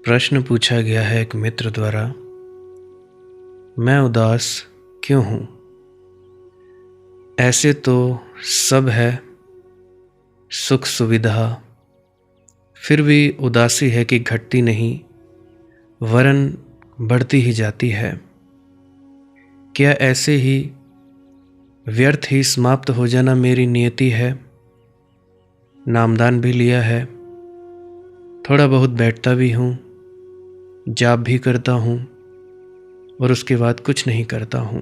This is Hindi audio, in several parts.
प्रश्न पूछा गया है एक मित्र द्वारा, मैं उदास क्यों हूँ? ऐसे तो सब है, सुख सुविधा, फिर भी उदासी है कि घटती नहीं वरन बढ़ती ही जाती है। क्या ऐसे ही व्यर्थ ही समाप्त हो जाना मेरी नियति है? नामदान भी लिया है, थोड़ा बहुत बैठता भी हूँ, जाप भी करता हूँ और उसके बाद कुछ नहीं करता हूँ।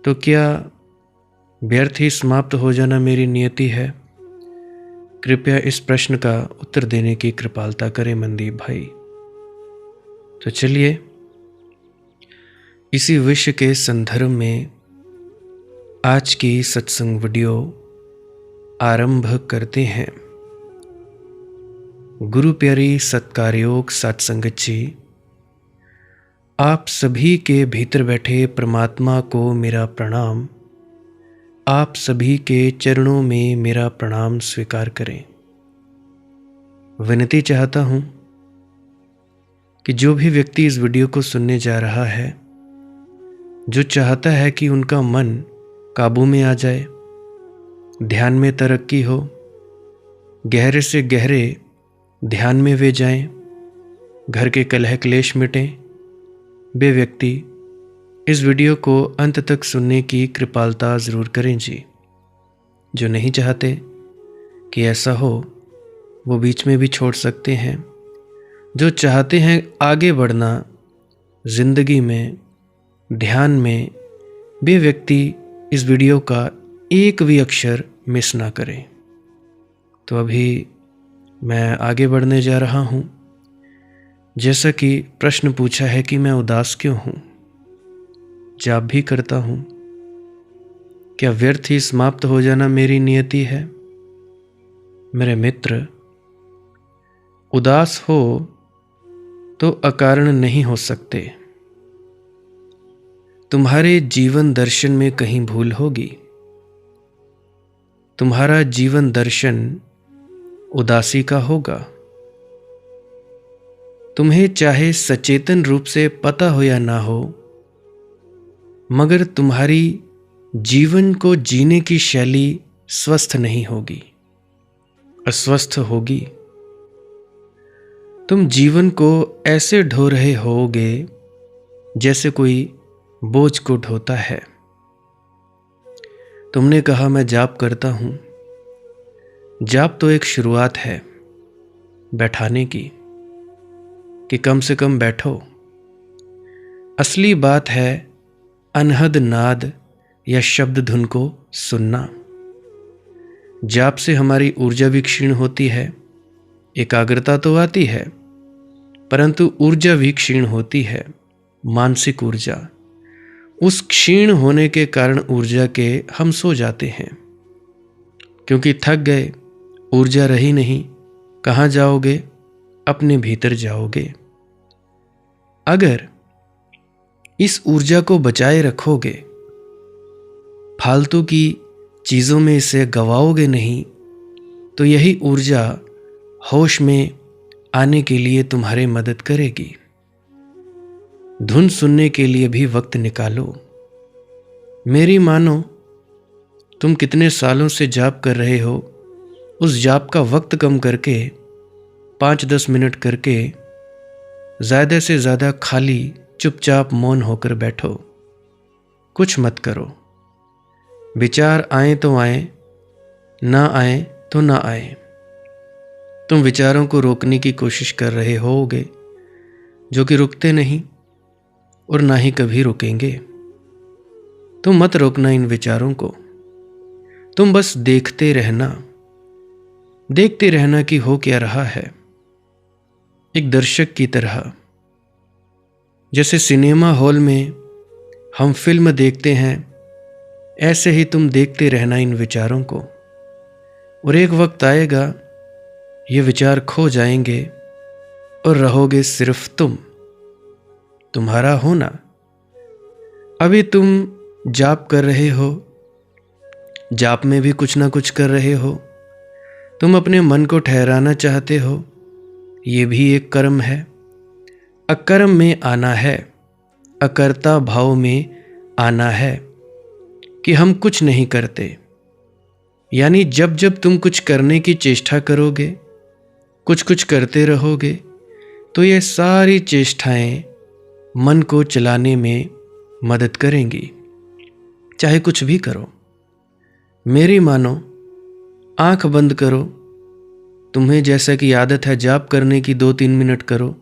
तो क्या व्यर्थ ही समाप्त हो जाना मेरी नियति है? कृपया इस प्रश्न का उत्तर देने की कृपालता करें मनदीप भाई। तो चलिए इसी विषय के संदर्भ में आज की सत्संग वीडियो आरंभ करते हैं। गुरु प्यारी सत्कारयोग सत्संगत जी, आप सभी के भीतर बैठे परमात्मा को मेरा प्रणाम, आप सभी के चरणों में मेरा प्रणाम स्वीकार करें। विनती चाहता हूँ कि जो भी व्यक्ति इस वीडियो को सुनने जा रहा है, जो चाहता है कि उनका मन काबू में आ जाए, ध्यान में तरक्की हो, गहरे से गहरे ध्यान में वे जाएं, घर के कलह क्लेश मिटें, वे व्यक्ति इस वीडियो को अंत तक सुनने की कृपालता ज़रूर करें जी। जो नहीं चाहते कि ऐसा हो वो बीच में भी छोड़ सकते हैं। जो चाहते हैं आगे बढ़ना ज़िंदगी में, ध्यान में, वे व्यक्ति इस वीडियो का एक भी अक्षर मिस ना करें। तो अभी मैं आगे बढ़ने जा रहा हूँ। जैसा कि प्रश्न पूछा है कि मैं उदास क्यों हूँ, जाप भी करता हूँ, क्या व्यर्थ ही समाप्त हो जाना मेरी नियति है? मेरे मित्र, उदास हो तो अकारण नहीं हो सकते। तुम्हारे जीवन दर्शन में कहीं भूल होगी। तुम्हारा जीवन दर्शन उदासी का होगा। तुम्हें चाहे सचेतन रूप से पता हो या ना हो, मगर तुम्हारी जीवन को जीने की शैली स्वस्थ नहीं होगी, अस्वस्थ होगी। तुम जीवन को ऐसे ढो रहे होगे जैसे कोई बोझ को ढोता है। तुमने कहा मैं जाप करता हूँ। जाप तो एक शुरुआत है बैठाने की, कि कम से कम बैठो। असली बात है अनहद नाद या शब्द धुन को सुनना। जाप से हमारी ऊर्जा भी क्षीण होती है, एकाग्रता तो आती है, परंतु ऊर्जा भी क्षीण होती है, मानसिक ऊर्जा। उस क्षीण होने के कारण ऊर्जा के हम सो जाते हैं, क्योंकि थक गए, ऊर्जा रही नहीं। कहाँ जाओगे? अपने भीतर जाओगे। अगर इस ऊर्जा को बचाए रखोगे, फालतू की चीज़ों में इसे गवाओगे नहीं, तो यही ऊर्जा होश में आने के लिए तुम्हारी मदद करेगी। धुन सुनने के लिए भी वक्त निकालो। मेरी मानो, तुम कितने सालों से जाप कर रहे हो, उस जाप का वक्त कम करके 5-10 मिनट करके ज़्यादा से ज़्यादा खाली चुपचाप मौन होकर बैठो। कुछ मत करो। विचार आए तो आए, ना आए तो ना आए। तुम विचारों को रोकने की कोशिश कर रहे होगे, जो कि रुकते नहीं और ना ही कभी रुकेंगे। तुम मत रोकना इन विचारों को। तुम बस देखते रहना कि हो क्या रहा है। एक दर्शक की तरह, जैसे सिनेमा हॉल में हम फिल्म देखते हैं, ऐसे ही तुम देखते रहना इन विचारों को। और एक वक्त आएगा, ये विचार खो जाएंगे और रहोगे सिर्फ तुम्हारा होना। अभी तुम जाप कर रहे हो, जाप में भी कुछ ना कुछ कर रहे हो। तुम अपने मन को ठहराना चाहते हो, ये भी एक कर्म है। अकर्म में आना है, अकर्ता भाव में आना है कि हम कुछ नहीं करते। यानी जब जब तुम कुछ करने की चेष्टा करोगे, कुछ कुछ करते रहोगे, तो ये सारी चेष्टाएं मन को चलाने में मदद करेंगी। चाहे कुछ भी करो, मेरी मानो, आंख बंद करो। तुम्हें जैसा कि आदत है जाप करने की 2-3 मिनट करो,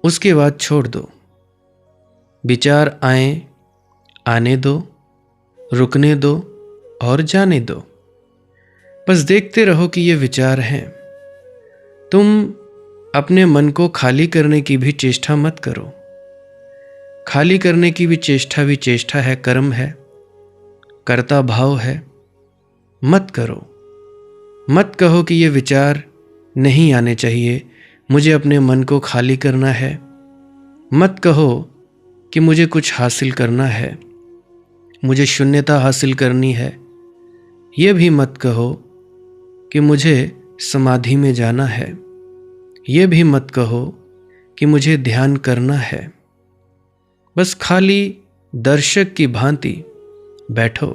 उसके बाद छोड़ दो। विचार आए, आने दो, रुकने दो और जाने दो। बस देखते रहो कि ये विचार हैं। तुम अपने मन को खाली करने की भी चेष्टा मत करो। खाली करने की भी चेष्टा है, कर्म है, कर्ता भाव है। मत करो। मत कहो कि ये विचार नहीं आने चाहिए, मुझे अपने मन को खाली करना है। मत कहो कि मुझे कुछ हासिल करना है, मुझे शून्यता हासिल करनी है। ये भी मत कहो कि मुझे समाधि में जाना है। ये भी मत कहो कि मुझे ध्यान करना है। बस खाली दर्शक की भांति बैठो।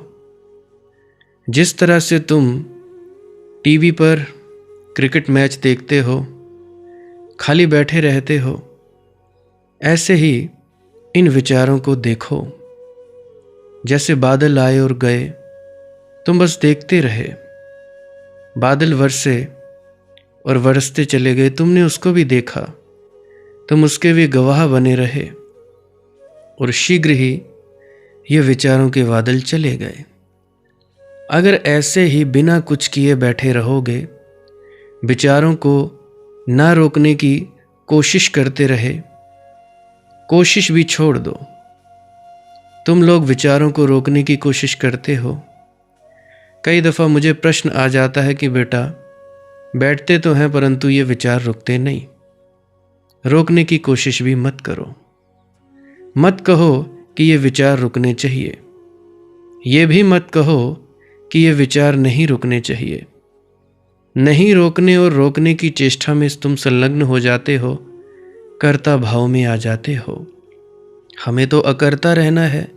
जिस तरह से तुम टीवी पर क्रिकेट मैच देखते हो, खाली बैठे रहते हो, ऐसे ही इन विचारों को देखो। जैसे बादल आए और गए, तुम बस देखते रहे। बादल बरसे और बरसते चले गए, तुमने उसको भी देखा, तुम उसके भी गवाह बने रहे, और शीघ्र ही ये विचारों के बादल चले गए। अगर ऐसे ही बिना कुछ किए बैठे रहोगे, विचारों को ना रोकने की कोशिश करते रहे, कोशिश भी छोड़ दो। तुम लोग विचारों को रोकने की कोशिश करते हो। कई दफ़ा मुझे प्रश्न आ जाता है कि बेटा, बैठते तो हैं परंतु ये विचार रुकते नहीं। रोकने की कोशिश भी मत करो। मत कहो कि ये विचार रुकने चाहिए। ये भी मत कहो कि ये विचार नहीं रुकने चाहिए। नहीं रोकने और रोकने की चेष्टा में तुम संलग्न हो जाते हो, कर्ता भाव में आ जाते हो। हमें तो अकर्ता रहना है,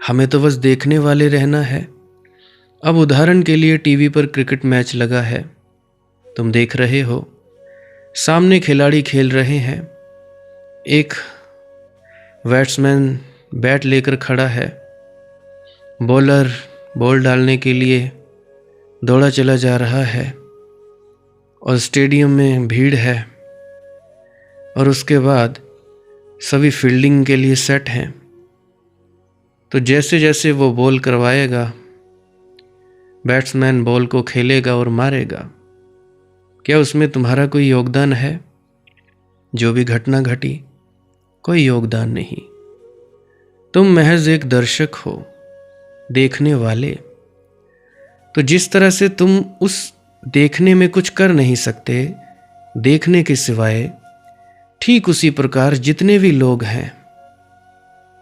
हमें तो बस देखने वाले रहना है। अब उदाहरण के लिए टीवी पर क्रिकेट मैच लगा है, तुम देख रहे हो, सामने खिलाड़ी खेल रहे हैं। एक बैट्समैन बैट लेकर खड़ा है, बॉलर बॉल डालने के लिए दौड़ा चला जा रहा है, और स्टेडियम में भीड़ है, और उसके बाद सभी फील्डिंग के लिए सेट हैं। तो जैसे जैसे वो बॉल करवाएगा, बैट्समैन बॉल को खेलेगा और मारेगा। क्या उसमें तुम्हारा कोई योगदान है? जो भी घटना घटी, कोई योगदान नहीं। तुम महज एक दर्शक हो, देखने वाले। तो जिस तरह से तुम उस देखने में कुछ कर नहीं सकते, देखने के सिवाय, ठीक उसी प्रकार जितने भी लोग हैं,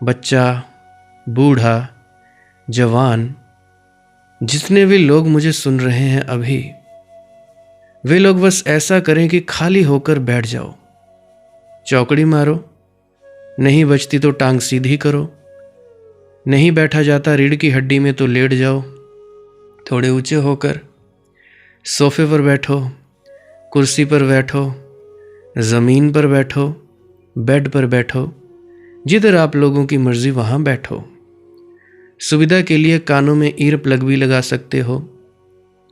बच्चा, बूढ़ा, जवान, जितने भी लोग मुझे सुन रहे हैं अभी, वे लोग बस ऐसा करें कि खाली होकर बैठ जाओ। चौकड़ी मारो, नहीं बचती तो टांग सीधी करो, नहीं बैठा जाता रीढ़ की हड्डी में तो लेट जाओ। थोड़े ऊंचे होकर सोफे पर बैठो, कुर्सी पर बैठो, ज़मीन पर बैठो, बेड पर बैठो, जिधर आप लोगों की मर्जी वहाँ बैठो। सुविधा के लिए कानों में ईयर प्लग भी लगा सकते हो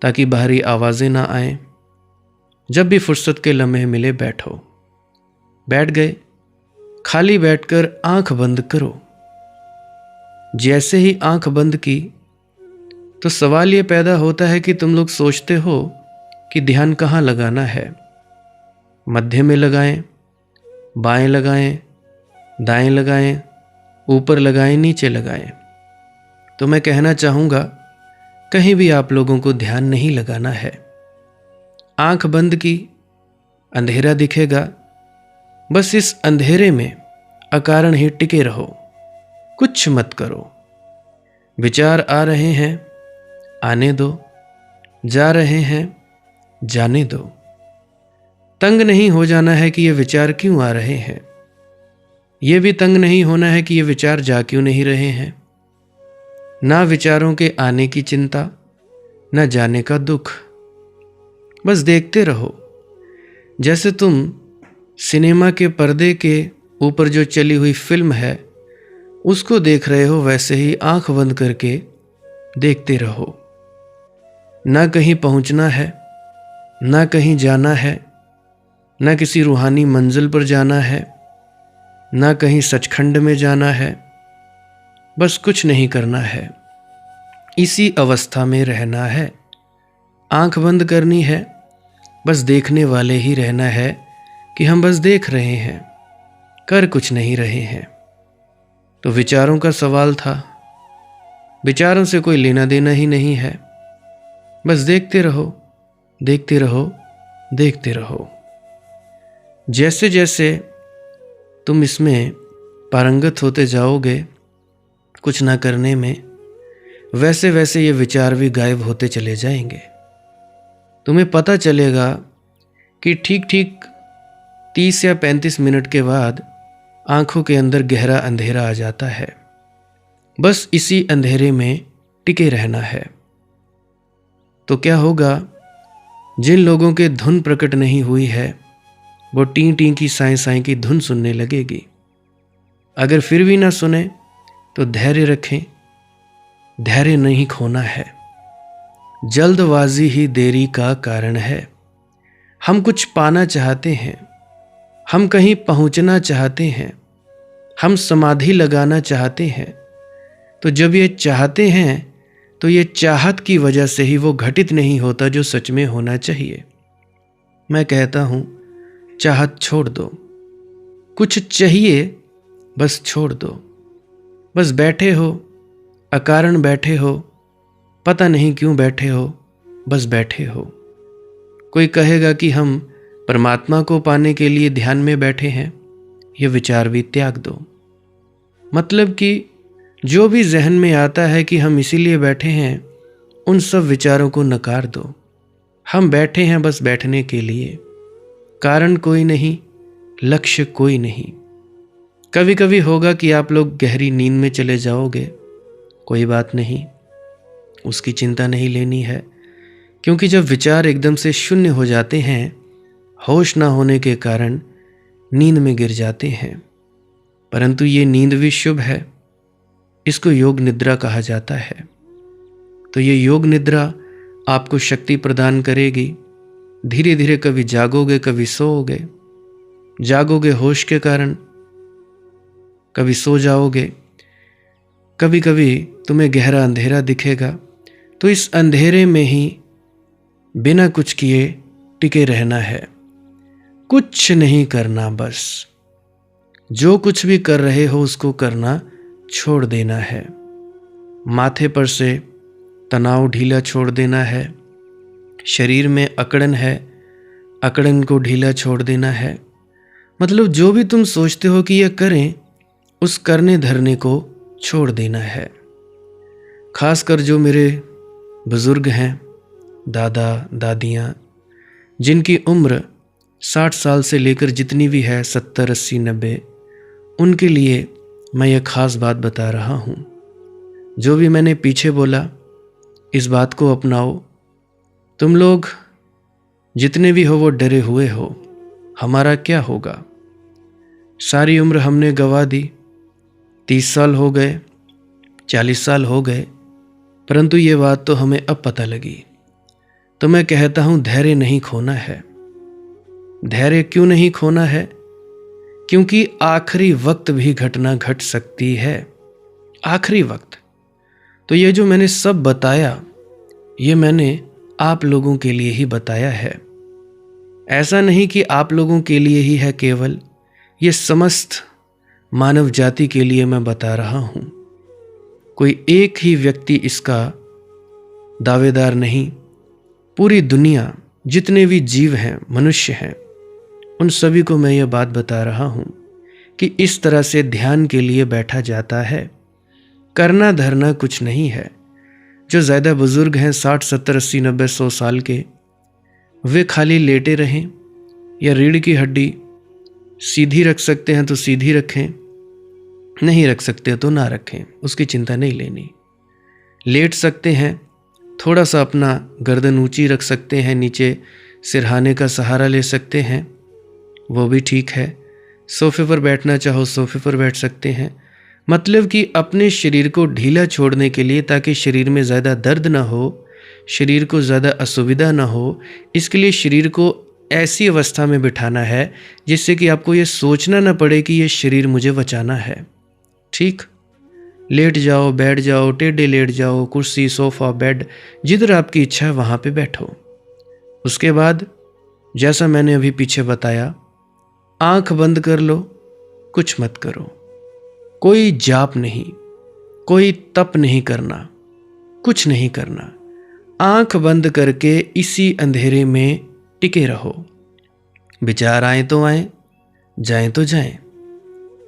ताकि बाहरी आवाज़ें ना आएं। जब भी फुर्सत के लम्हे मिले बैठो। बैठ गए, खाली बैठकर आंख बंद करो। जैसे ही आंख बंद की तो सवाल ये पैदा होता है कि तुम लोग सोचते हो कि ध्यान कहाँ लगाना है। मध्य में लगाएं, बाएं लगाएं, दाएं लगाएं, ऊपर लगाएं, नीचे लगाएं। तो मैं कहना चाहूँगा, कहीं भी आप लोगों को ध्यान नहीं लगाना है। आंख बंद की, अंधेरा दिखेगा, बस इस अंधेरे में अकारण ही टिके रहो, कुछ मत करो। विचार आ रहे हैं, आने दो, जा रहे हैं, जाने दो। तंग नहीं हो जाना है कि ये विचार क्यों आ रहे हैं। ये भी तंग नहीं होना है कि ये विचार जा क्यों नहीं रहे हैं। ना विचारों के आने की चिंता, ना जाने का दुख। बस देखते रहो। जैसे तुम सिनेमा के पर्दे के ऊपर जो चली हुई फिल्म है उसको देख रहे हो, वैसे ही आंख बंद करके देखते रहो। ना कहीं पहुंचना है, ना कहीं जाना है, ना किसी रूहानी मंजिल पर जाना है, ना कहीं सचखंड में जाना है। बस कुछ नहीं करना है, इसी अवस्था में रहना है। आंख बंद करनी है, बस देखने वाले ही रहना है कि हम बस देख रहे हैं, कर कुछ नहीं रहे हैं। तो विचारों का सवाल था, विचारों से कोई लेना देना ही नहीं है। बस देखते रहो, देखते रहो, देखते रहो। जैसे जैसे तुम इसमें पारंगत होते जाओगे कुछ ना करने में, वैसे वैसे ये विचार भी गायब होते चले जाएंगे। तुम्हें पता चलेगा कि ठीक ठीक 30 या 35 मिनट के बाद आंखों के अंदर गहरा अंधेरा आ जाता है। बस इसी अंधेरे में टिके रहना है। तो क्या होगा, जिन लोगों के धुन प्रकट नहीं हुई है वो टी टी की साएं साएं की धुन सुनने लगेगी। अगर फिर भी ना सुने तो धैर्य रखें, धैर्य नहीं खोना है। जल्दबाजी ही देरी का कारण है। हम कुछ पाना चाहते हैं, हम कहीं पहुंचना चाहते हैं, हम समाधि लगाना चाहते हैं। तो जब ये चाहते हैं तो ये चाहत की वजह से ही वो घटित नहीं होता जो सच में होना चाहिए। मैं कहता हूं, चाहत छोड़ दो। कुछ चाहिए, बस छोड़ दो। बस बैठे हो, अकारण बैठे हो, पता नहीं क्यों बैठे हो, बस बैठे हो। कोई कहेगा कि हम परमात्मा को पाने के लिए ध्यान में बैठे हैं, ये विचार भी त्याग दो। मतलब कि जो भी जहन में आता है कि हम इसीलिए बैठे हैं, उन सब विचारों को नकार दो। हम बैठे हैं बस बैठने के लिए, कारण कोई नहीं, लक्ष्य कोई नहीं। कभी कभी होगा कि आप लोग गहरी नींद में चले जाओगे, कोई बात नहीं, उसकी चिंता नहीं लेनी है। क्योंकि जब विचार एकदम से शून्य हो जाते हैं, होश ना होने के कारण नींद में गिर जाते हैं। परंतु ये नींद भी शुभ है, इसको योग निद्रा कहा जाता है। तो ये योग निद्रा आपको शक्ति प्रदान करेगी। धीरे धीरे कभी जागोगे, कभी सोओगे। जागोगे होश के कारण, कभी सो जाओगे। कभी कभी तुम्हें गहरा अंधेरा दिखेगा, तो इस अंधेरे में ही बिना कुछ किए टिके रहना है। कुछ नहीं करना, बस जो कुछ भी कर रहे हो उसको करना छोड़ देना है। माथे पर से तनाव ढीला छोड़ देना है। शरीर में अकड़न है, अकड़न को ढीला छोड़ देना है। मतलब जो भी तुम सोचते हो कि यह करें, उस करने धरने को छोड़ देना है। खासकर जो मेरे बुजुर्ग हैं, दादा दादियाँ, जिनकी उम्र 60 साल से लेकर जितनी भी है, 70, 80, 90, उनके लिए मैं ये खास बात बता रहा हूँ। जो भी मैंने पीछे बोला, इस बात को अपनाओ। तुम लोग जितने भी हो वो डरे हुए हो, हमारा क्या होगा। सारी उम्र हमने गंवा दी, 30 साल हो गए, 40 साल हो गए, परंतु ये बात तो हमें अब पता लगी। तो मैं कहता हूँ, धैर्य नहीं खोना है। धैर्य क्यों नहीं खोना है? क्योंकि आखिरी वक्त भी घटना घट सकती है। आखिरी वक्त। तो ये जो मैंने सब बताया, ये मैंने आप लोगों के लिए ही बताया है। ऐसा नहीं कि आप लोगों के लिए ही है केवल, ये समस्त मानव जाति के लिए मैं बता रहा हूँ। कोई एक ही व्यक्ति इसका दावेदार नहीं। पूरी दुनिया, जितने भी जीव हैं, मनुष्य हैं, उन सभी को मैं ये बात बता रहा हूँ कि इस तरह से ध्यान के लिए बैठा जाता है। करना धरना कुछ नहीं है। जो ज़्यादा बुजुर्ग हैं, 60, 70, 80, 90, 100 साल के, वे खाली लेटे रहें, या रीढ़ की हड्डी सीधी रख सकते हैं तो सीधी रखें, नहीं रख सकते तो ना रखें, उसकी चिंता नहीं लेनी। लेट सकते हैं, थोड़ा सा अपना गर्दन ऊंची रख सकते हैं, नीचे सिरहाने का सहारा ले सकते हैं, वो भी ठीक है। सोफे पर बैठना चाहो सोफे पर बैठ सकते हैं। मतलब कि अपने शरीर को ढीला छोड़ने के लिए, ताकि शरीर में ज़्यादा दर्द ना हो, शरीर को ज़्यादा असुविधा ना हो, इसके लिए शरीर को ऐसी अवस्था में बिठाना है जिससे कि आपको ये सोचना ना पड़े कि ये शरीर मुझे बचाना है। ठीक, लेट जाओ, बैठ जाओ, टेढ़े लेट जाओ, कुर्सी, सोफ़ा, बेड, जिधर आपकी इच्छा है वहाँ पे बैठो। उसके बाद जैसा मैंने अभी पीछे बताया, आंख बंद कर लो, कुछ मत करो, कोई जाप नहीं, कोई तप नहीं करना, कुछ नहीं करना। आंख बंद करके इसी अंधेरे में टिके रहो। विचार आए तो आए, जाएं तो जाएं।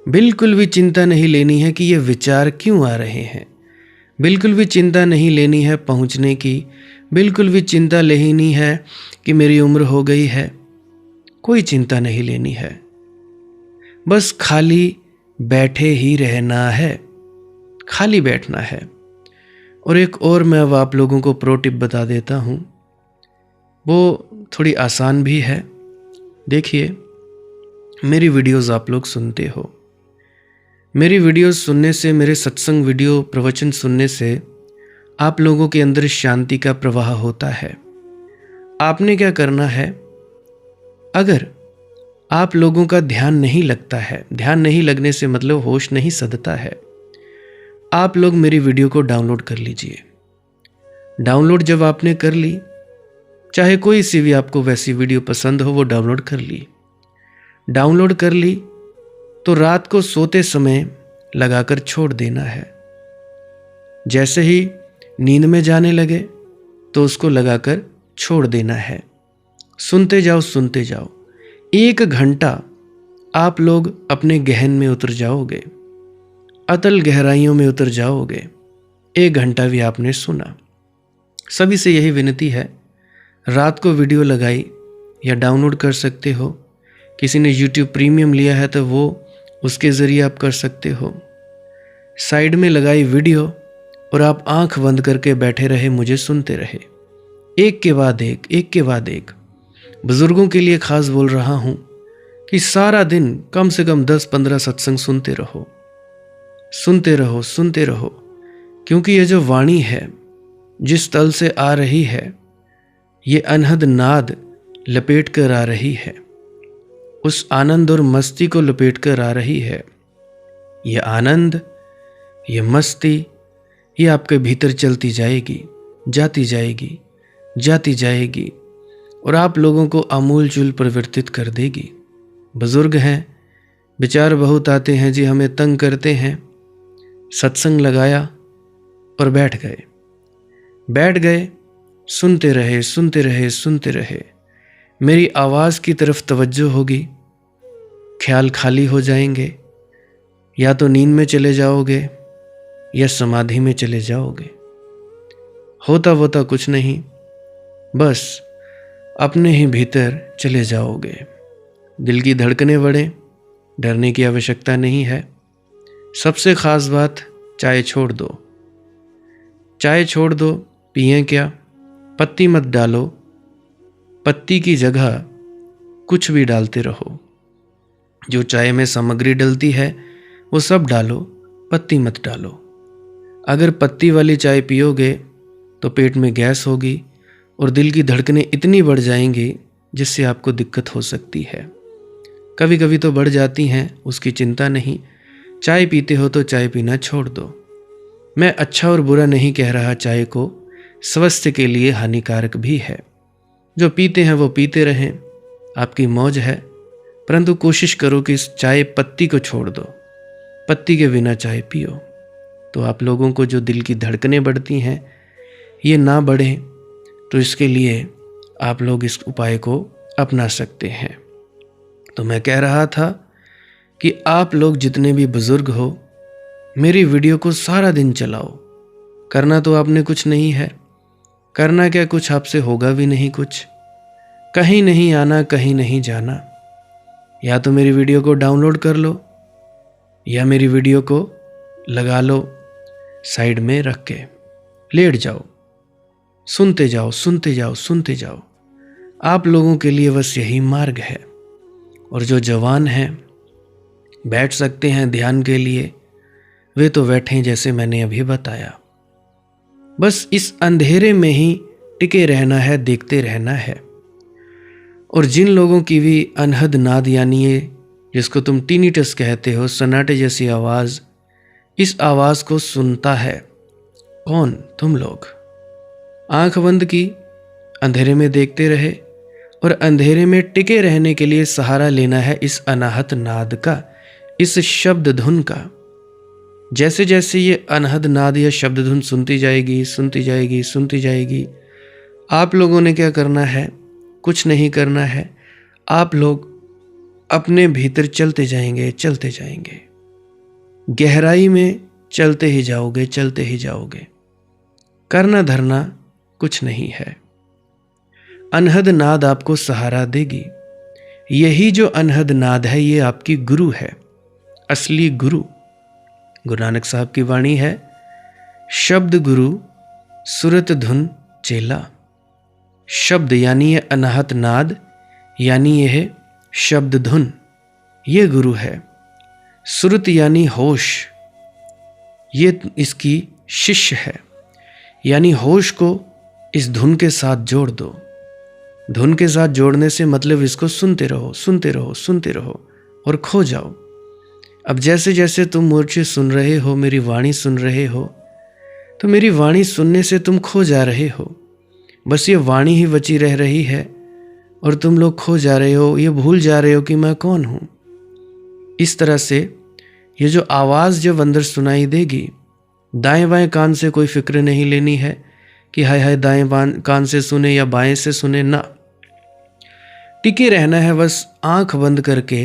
बिल्कुल भी चिंता नहीं लेनी है कि ये विचार क्यों आ रहे हैं, बिल्कुल भी चिंता नहीं लेनी है पहुंचने की, बिल्कुल भी चिंता लेनी है कि मेरी उम्र हो गई है, कोई चिंता नहीं लेनी है। बस खाली बैठे ही रहना है, खाली बैठना है। और एक और मैं अब आप लोगों को प्रो टिप बता देता हूँ, वो थोड़ी आसान भी है। देखिए, मेरी वीडियोस आप लोग सुनते हो, मेरी वीडियोस सुनने से, मेरे सत्संग वीडियो प्रवचन सुनने से आप लोगों के अंदर शांति का प्रवाह होता है। आपने क्या करना है, अगर आप लोगों का ध्यान नहीं लगता है, ध्यान नहीं लगने से मतलब होश नहीं सधता है, आप लोग मेरी वीडियो को डाउनलोड कर लीजिए। डाउनलोड जब आपने कर ली, चाहे कोई सी भी आपको वैसी वीडियो पसंद हो, वो डाउनलोड कर ली। डाउनलोड कर ली तो रात को सोते समय लगाकर छोड़ देना है। जैसे ही नींद में जाने लगे तो उसको लगाकर छोड़ देना है। सुनते जाओ, सुनते जाओ। 1 घंटा आप लोग अपने गहन में उतर जाओगे, अतल गहराइयों में उतर जाओगे। 1 घंटा भी आपने सुना। सभी से यही विनती है, रात को वीडियो लगाई या डाउनलोड कर सकते हो। किसी ने YouTube प्रीमियम लिया है तो वो उसके ज़रिए आप कर सकते हो। साइड में लगाई वीडियो और आप आंख बंद करके बैठे रहे, मुझे सुनते रहे, एक के बाद एक, एक के बाद एक। बुज़ुर्गों के लिए ख़ास बोल रहा हूँ कि सारा दिन कम से कम 10-15 सत्संग सुनते रहो, सुनते रहो, सुनते रहो। क्योंकि ये जो वाणी है, जिस तल से आ रही है, ये अनहद नाद लपेट कर आ रही है, उस आनंद और मस्ती को लपेट कर आ रही है। ये आनंद, ये मस्ती, ये आपके भीतर चलती जाएगी, जाती जाएगी, जाती जाएगी और आप लोगों को आमूल-चूल परिवर्तित कर देगी। बुजुर्ग हैं, विचार बहुत आते हैं जी, हमें तंग करते हैं। सत्संग लगाया और बैठ गए, बैठ गए, सुनते रहे, सुनते रहे, सुनते रहे। मेरी आवाज़ की तरफ तवज्जो होगी, ख्याल खाली हो जाएंगे, या तो नींद में चले जाओगे या समाधि में चले जाओगे। होता होता कुछ नहीं, बस अपने ही भीतर चले जाओगे। दिल की धड़कनें बढ़े, डरने की आवश्यकता नहीं है। सबसे ख़ास बात, चाय छोड़ दो, चाय छोड़ दो। पिएं क्या, पत्ती मत डालो, पत्ती की जगह कुछ भी डालते रहो। जो चाय में सामग्री डलती है वो सब डालो, पत्ती मत डालो। अगर पत्ती वाली चाय पियोगे तो पेट में गैस होगी और दिल की धड़कनें इतनी बढ़ जाएंगी जिससे आपको दिक्कत हो सकती है। कभी कभी तो बढ़ जाती हैं, उसकी चिंता नहीं। चाय पीते हो तो चाय पीना छोड़ दो। मैं अच्छा और बुरा नहीं कह रहा, चाय को स्वास्थ्य के लिए हानिकारक भी है। जो पीते हैं वो पीते रहें, आपकी मौज है, परंतु कोशिश करो कि इस चाय पत्ती को छोड़ दो, पत्ती के बिना चाय पियो। तो आप लोगों को जो दिल की धड़कनें बढ़ती हैं ये ना बढ़े, तो इसके लिए आप लोग इस उपाय को अपना सकते हैं। तो मैं कह रहा था कि आप लोग जितने भी बुजुर्ग हो, मेरी वीडियो को सारा दिन चलाओ। करना तो आपने कुछ नहीं है, करना क्या, कुछ आपसे होगा भी नहीं कुछ। कहीं नहीं आना, कहीं नहीं जाना। या तो मेरी वीडियो को डाउनलोड कर लो या मेरी वीडियो को लगा लो, साइड में रख के लेट जाओ, सुनते जाओ, सुनते जाओ, सुनते जाओ। आप लोगों के लिए बस यही मार्ग है। और जो जवान हैं, बैठ सकते हैं ध्यान के लिए, वे तो बैठें जैसे मैंने अभी बताया। बस इस अंधेरे में ही टिके रहना है, देखते रहना है। और जिन लोगों की भी अनहद नाद, यानी ये जिसको तुम टिनिटस कहते हो, सन्नाटे जैसी आवाज़, इस आवाज़ को सुनता है कौन? तुम लोग। आंख बंद की, अंधेरे में देखते रहे और अंधेरे में टिके रहने के लिए सहारा लेना है इस अनाहत नाद का, इस शब्द धुन का। जैसे जैसे ये अनहद नाद या शब्द धुन सुनती जाएगी, सुनती जाएगी, सुनती जाएगी, आप लोगों ने क्या करना है? कुछ नहीं करना है। आप लोग अपने भीतर चलते जाएंगे, चलते जाएंगे, गहराई में चलते ही जाओगे, चलते ही जाओगे। करना धरना कुछ नहीं है। अनहद नाद आपको सहारा देगी। यही जो अनहद नाद है, ये आपकी गुरु है, असली गुरु। गुरु नानक साहब की वाणी है, शब्द गुरु सुरत धुन चेला। शब्द यानी ये अनाहत नाद, यानी यह शब्द धुन, ये गुरु है। सुरत यानी होश, ये इसकी शिष्य है। यानी होश को इस धुन के साथ जोड़ दो। धुन के साथ जोड़ने से मतलब इसको सुनते रहो, सुनते रहो, सुनते रहो और खो जाओ। अब जैसे जैसे तुम मुझे सुन रहे हो, मेरी वाणी सुन रहे हो, तो मेरी वाणी सुनने से तुम खो जा रहे हो। बस ये वाणी ही बची रह रही है और तुम लोग खो जा रहे हो, ये भूल जा रहे हो कि मैं कौन हूँ। इस तरह से ये जो आवाज़ जब अंदर सुनाई देगी, दाएं बाएं कान से कोई फिक्र नहीं लेनी है कि हाय हाय दाएं कान से सुने या बाएं से सुने, ना। टिके रहना है बस आंख बंद करके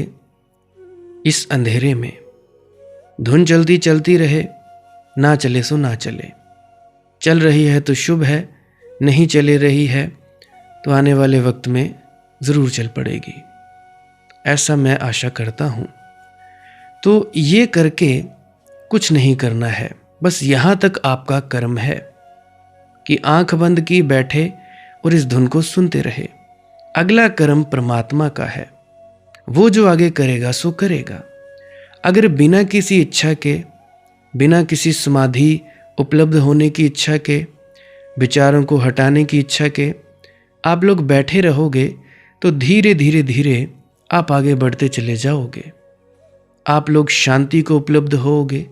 इस अंधेरे में। धुन चलती चलती रहे, ना चले सो ना चले। चल रही है तो शुभ है, नहीं चले रही है तो आने वाले वक्त में ज़रूर चल पड़ेगी, ऐसा मैं आशा करता हूँ। तो ये करके कुछ नहीं करना है, बस यहाँ तक आपका कर्म है कि आंख बंद की बैठे और इस धुन को सुनते रहे। अगला कर्म परमात्मा का है, वो जो आगे करेगा सो करेगा। अगर बिना किसी इच्छा के, बिना किसी समाधि उपलब्ध होने की इच्छा के, विचारों को हटाने की इच्छा के आप लोग बैठे रहोगे, तो धीरे धीरे धीरे आप आगे बढ़ते चले जाओगे। आप लोग शांति को उपलब्ध होगे,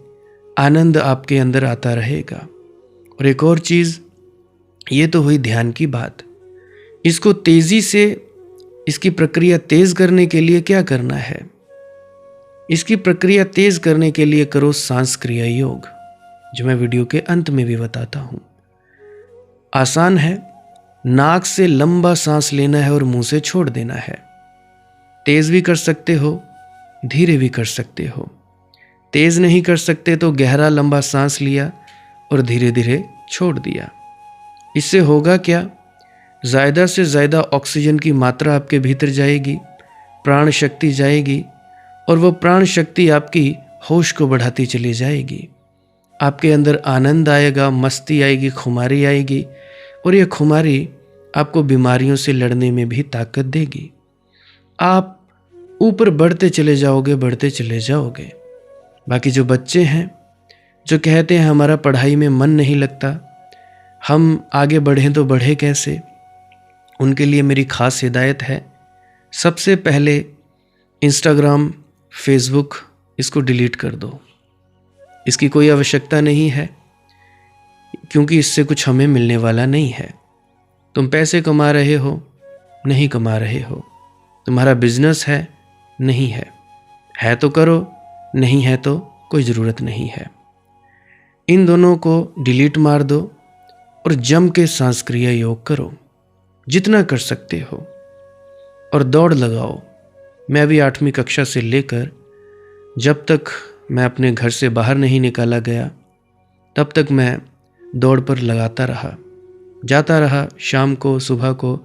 आनंद आपके अंदर आता रहेगा। और एक और चीज़, ये तो हुई ध्यान की बात। इसको तेज़ी से, इसकी प्रक्रिया तेज़ करने के लिए क्या करना है? इसकी प्रक्रिया तेज़ करने के लिए करो सांस क्रिया योग, जो मैं वीडियो के अंत में भी बताता हूँ। आसान है, नाक से लंबा सांस लेना है और मुंह से छोड़ देना है। तेज़ भी कर सकते हो, धीरे भी कर सकते हो। तेज़ नहीं कर सकते तो गहरा लंबा सांस लिया और धीरे धीरे छोड़ दिया। इससे होगा क्या? ज़्यादा से ज़्यादा ऑक्सीजन की मात्रा आपके भीतर जाएगी, प्राण शक्ति जाएगी और वो प्राण शक्ति आपकी होश को बढ़ाती चली जाएगी। आपके अंदर आनंद आएगा, मस्ती आएगी, खुमारी आएगी और ये खुमारी आपको बीमारियों से लड़ने में भी ताकत देगी। आप ऊपर बढ़ते चले जाओगे, बढ़ते चले जाओगे। बाकी जो बच्चे हैं जो कहते हैं हमारा पढ़ाई में मन नहीं लगता, हम आगे बढ़ें तो बढ़े कैसे, उनके लिए मेरी खास हिदायत है। सबसे पहले इंस्टाग्राम, फेसबुक, इसको डिलीट कर दो। इसकी कोई आवश्यकता नहीं है, क्योंकि इससे कुछ हमें मिलने वाला नहीं है। तुम पैसे कमा रहे हो, नहीं कमा रहे हो। तुम्हारा बिजनेस है, नहीं है तो करो, नहीं है तो कोई ज़रूरत नहीं है। इन दोनों को डिलीट मार दो और जम के सांस क्रिया योग करो, जितना कर सकते हो, और दौड़ लगाओ। मैं अभी 8वीं कक्षा से लेकर जब तक मैं अपने घर से बाहर नहीं निकाला गया, तब तक मैं दौड़ पर लगाता रहा, जाता रहा शाम को, सुबह को,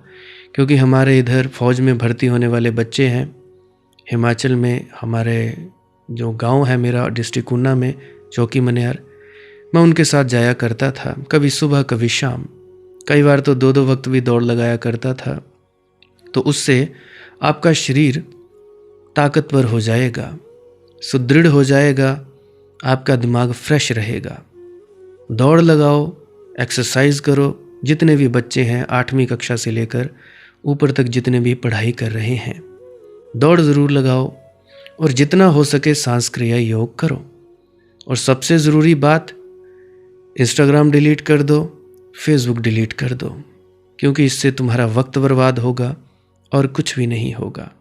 क्योंकि हमारे इधर फ़ौज में भर्ती होने वाले बच्चे हैं। हिमाचल में हमारे जो गांव है मेरा, डिस्ट्रिक्ट ऊना में, चौकी मनियार, मैं उनके साथ जाया करता था, कभी सुबह कभी शाम, कई बार तो 2-2 वक्त भी दौड़ लगाया करता था। तो उससे आपका शरीर ताकतवर हो जाएगा, सुदृढ़ हो जाएगा, आपका दिमाग फ्रेश रहेगा। दौड़ लगाओ, एक्सरसाइज करो। जितने भी बच्चे हैं 8वीं कक्षा से लेकर ऊपर तक जितने भी पढ़ाई कर रहे हैं, दौड़ ज़रूर लगाओ और जितना हो सके सांस क्रिया योग करो। और सबसे ज़रूरी बात, इंस्टाग्राम डिलीट कर दो, फेसबुक डिलीट कर दो, क्योंकि इससे तुम्हारा वक्त बर्बाद होगा और कुछ भी नहीं होगा।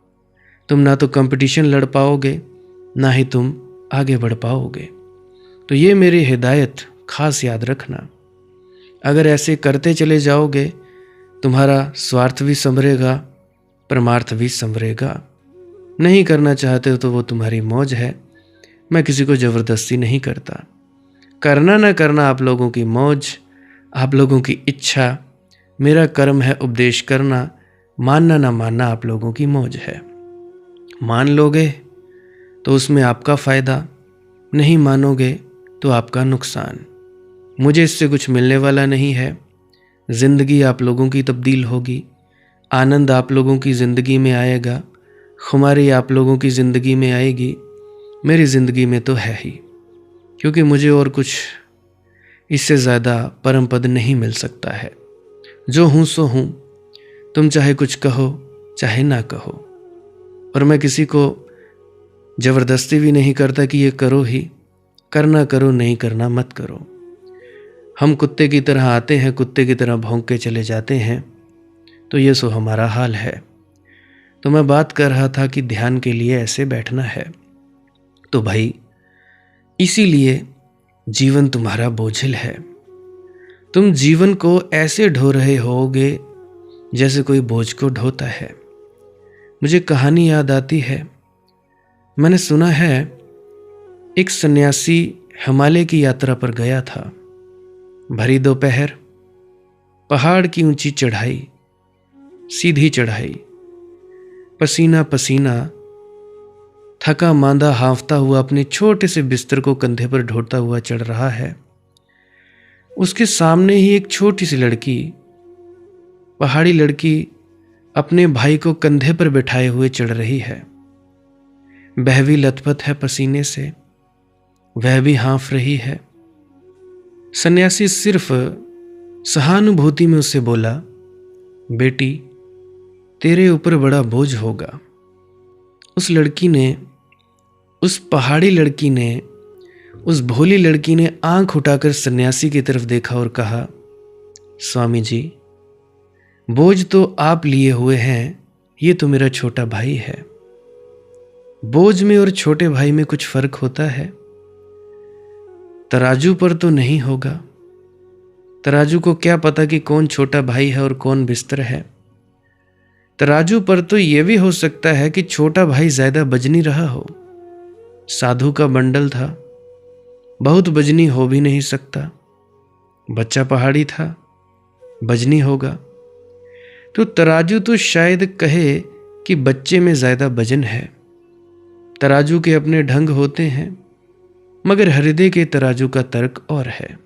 तुम ना तो कंपटीशन लड़ पाओगे, ना ही तुम आगे बढ़ पाओगे। तो ये मेरी हिदायत खास याद रखना। अगर ऐसे करते चले जाओगे, तुम्हारा स्वार्थ भी संभरेगा, परमार्थ भी संभरेगा। नहीं करना चाहते हो तो वो तुम्हारी मौज है, मैं किसी को ज़बरदस्ती नहीं करता। करना ना करना आप लोगों की मौज, आप लोगों की इच्छा। मेरा कर्म है उपदेश करना, मानना ना मानना आप लोगों की मौज है। मान लोगे तो उसमें आपका फ़ायदा, नहीं मानोगे तो आपका नुकसान। मुझे इससे कुछ मिलने वाला नहीं है। ज़िंदगी आप लोगों की तब्दील होगी, आनंद आप लोगों की ज़िंदगी में आएगा, खुमारी आप लोगों की ज़िंदगी में आएगी, मेरी ज़िंदगी में तो है ही, क्योंकि मुझे और कुछ इससे ज़्यादा परम पद नहीं मिल सकता है। जो हूँ सो हूँ, तुम चाहे कुछ कहो चाहे ना कहो। और मैं किसी को ज़बरदस्ती भी नहीं करता कि ये करो ही, करना करो, नहीं करना मत करो। हम कुत्ते की तरह आते हैं, कुत्ते की तरह भौंक के चले जाते हैं, तो ये सो हमारा हाल है। तो मैं बात कर रहा था कि ध्यान के लिए ऐसे बैठना है। तो भाई इसीलिए जीवन तुम्हारा बोझिल है। तुम जीवन को ऐसे ढो रहे होगे जैसे कोई बोझ को ढोता है। मुझे कहानी याद आती है, मैंने सुना है एक सन्यासी हिमालय की यात्रा पर गया था। भरी दोपहर, पहाड़ की ऊंची चढ़ाई, सीधी चढ़ाई, पसीना पसीना, थका मांदा हांफता हुआ अपने छोटे से बिस्तर को कंधे पर ढोता हुआ चढ़ रहा है। उसके सामने ही एक छोटी सी लड़की, पहाड़ी लड़की, अपने भाई को कंधे पर बिठाए हुए चढ़ रही है। वह भी लथपथ है पसीने से, वह भी हाँफ रही है। सन्यासी सिर्फ सहानुभूति में उससे बोला, बेटी तेरे ऊपर बड़ा बोझ होगा। उस लड़की ने, उस पहाड़ी लड़की ने, उस भोली लड़की ने आंख उठाकर सन्यासी की तरफ देखा और कहा, स्वामी जी, बोझ तो आप लिए हुए हैं, ये तो मेरा छोटा भाई है। बोझ में और छोटे भाई में कुछ फर्क होता है? तराजू पर तो नहीं होगा। तराजू को क्या पता कि कौन छोटा भाई है और कौन बिस्तर है। तराजू पर तो यह भी हो सकता है कि छोटा भाई ज्यादा बजनी रहा हो। साधु का बंडल था, बहुत बजनी हो भी नहीं सकता। बच्चा पहाड़ी था, बजनी होगा। तो तराजू तो शायद कहे कि बच्चे में ज्यादा वजन है। तराजू के अपने ढंग होते हैं, मगर हृदय के तराजू का तर्क और है।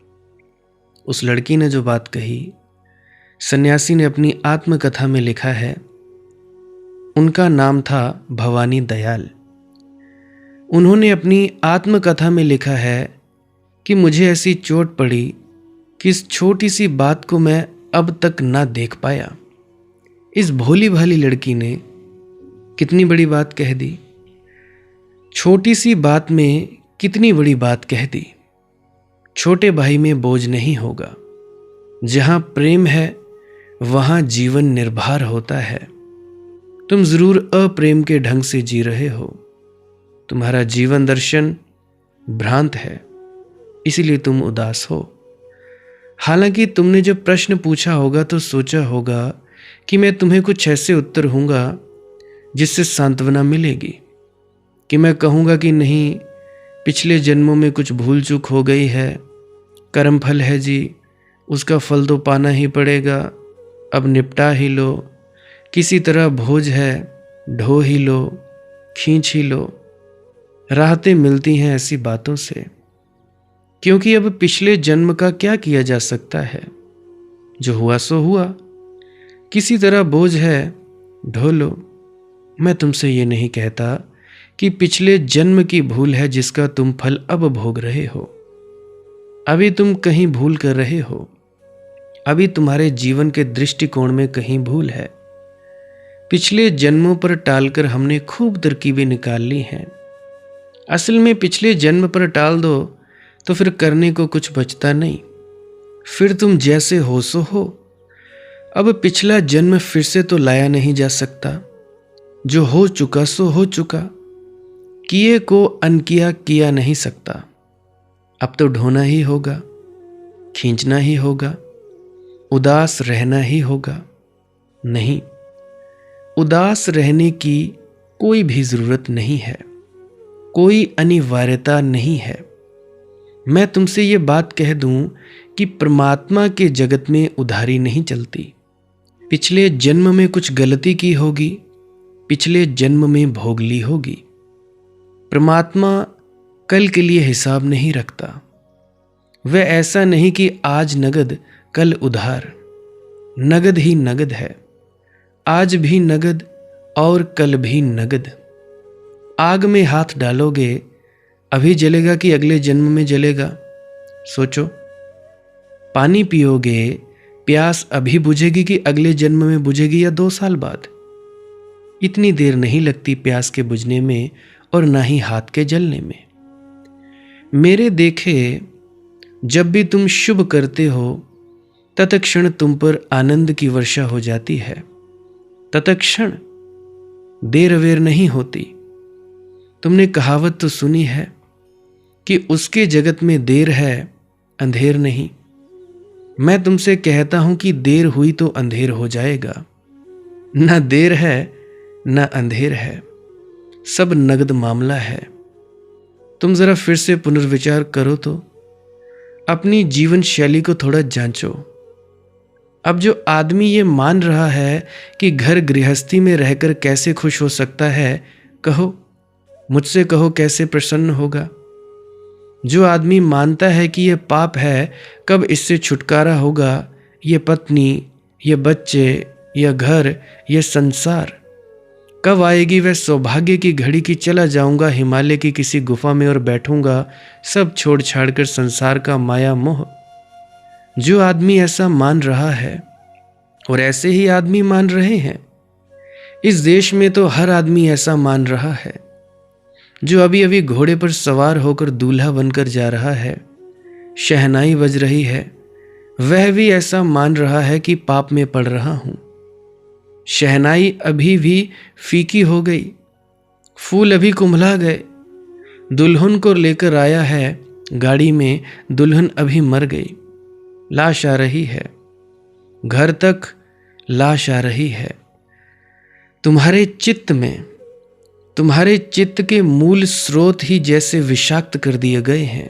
उस लड़की ने जो बात कही, सन्यासी ने अपनी आत्मकथा में लिखा है। उनका नाम था भवानी दयाल। उन्होंने अपनी आत्मकथा में लिखा है कि मुझे ऐसी चोट पड़ी कि इस छोटी सी बात को मैं अब तक ना देख पाया। इस भोली भाली लड़की ने कितनी बड़ी बात कह दी, छोटी सी बात में कितनी बड़ी बात कह दी। छोटे भाई में बोझ नहीं होगा। जहां प्रेम है वहां जीवन निर्भर होता है। तुम जरूर अप्रेम के ढंग से जी रहे हो। तुम्हारा जीवन दर्शन भ्रांत है, इसीलिए तुम उदास हो। हालांकि तुमने जब प्रश्न पूछा होगा तो सोचा होगा कि मैं तुम्हें कुछ ऐसे उत्तर दूंगा जिससे सांत्वना मिलेगी, कि मैं कहूँगा कि नहीं, पिछले जन्मों में कुछ भूल चूक हो गई है, कर्म फल है जी, उसका फल तो पाना ही पड़ेगा, अब निपटा ही लो, किसी तरह भोज है, ढो ही लो, खींच ही लो। राहतें मिलती हैं ऐसी बातों से, क्योंकि अब पिछले जन्म का क्या किया जा सकता है। जो हुआ सो हुआ, किसी तरह बोझ है, ढो लो। मैं तुमसे ये नहीं कहता कि पिछले जन्म की भूल है जिसका तुम फल अब भोग रहे हो। अभी तुम कहीं भूल कर रहे हो, अभी तुम्हारे जीवन के दृष्टिकोण में कहीं भूल है। पिछले जन्मों पर टालकर हमने खूब तरकीबें निकाल ली हैं। असल में पिछले जन्म पर टाल दो तो फिर करने को कुछ बचता नहीं। फिर तुम जैसे हो सो हो। अब पिछला जन्म फिर से तो लाया नहीं जा सकता। जो हो चुका सो हो चुका। किए को अनकिया किया नहीं सकता। अब तो ढोना ही होगा, खींचना ही होगा, उदास रहना ही होगा। नहीं, उदास रहने की कोई भी जरूरत नहीं है, कोई अनिवार्यता नहीं है। मैं तुमसे ये बात कह दूं कि परमात्मा के जगत में उधारी नहीं चलती। पिछले जन्म में कुछ गलती की होगी, पिछले जन्म में भोग ली होगी। परमात्मा कल के लिए हिसाब नहीं रखता। वह ऐसा नहीं कि आज नगद कल उधार। नगद ही नगद है, आज भी नगद और कल भी नगद। आग में हाथ डालोगे, अभी जलेगा कि अगले जन्म में जलेगा? सोचो। पानी पियोगे, प्यास अभी बुझेगी कि अगले जन्म में बुझेगी या 2 साल बाद? इतनी देर नहीं लगती प्यास के बुझने में और ना ही हाथ के जलने में। मेरे देखे जब भी तुम शुभ करते हो, तत्क्षण तुम पर आनंद की वर्षा हो जाती है। तत्क्षण, देर अवेर नहीं होती। तुमने कहावत तो सुनी है कि उसके जगत में देर है, अंधेर नहीं। मैं तुमसे कहता हूं कि देर हुई तो अंधेर हो जाएगा। ना देर है ना अंधेर है, सब नगद मामला है। तुम जरा फिर से पुनर्विचार करो तो अपनी जीवन शैली को थोड़ा जांचो। अब जो आदमी ये मान रहा है कि घर गृहस्थी में रहकर कैसे खुश हो सकता है, कहो, मुझसे कहो कैसे प्रसन्न होगा? जो आदमी मानता है कि यह पाप है, कब इससे छुटकारा होगा? ये पत्नी, ये बच्चे, यह घर, यह संसार, कब आएगी वह सौभाग्य की घड़ी की चला जाऊंगा हिमालय की किसी गुफा में और बैठूंगा सब छोड़ छाड़ कर संसार का माया मोह? जो आदमी ऐसा मान रहा है, और ऐसे ही आदमी मान रहे हैं, इस देश में तो हर आदमी ऐसा मान रहा है। जो अभी अभी घोड़े पर सवार होकर दूल्हा बनकर जा रहा है, शहनाई बज रही है, वह भी ऐसा मान रहा है कि पाप में पड़ रहा हूं। शहनाई अभी भी फीकी हो गई, फूल अभी कुम्भला गए। दुल्हन को लेकर आया है गाड़ी में, दुल्हन अभी मर गई। लाश आ रही है, घर तक लाश आ रही है। तुम्हारे चित्त में, तुम्हारे चित्त के मूल स्रोत ही जैसे विषाक्त कर दिए गए हैं।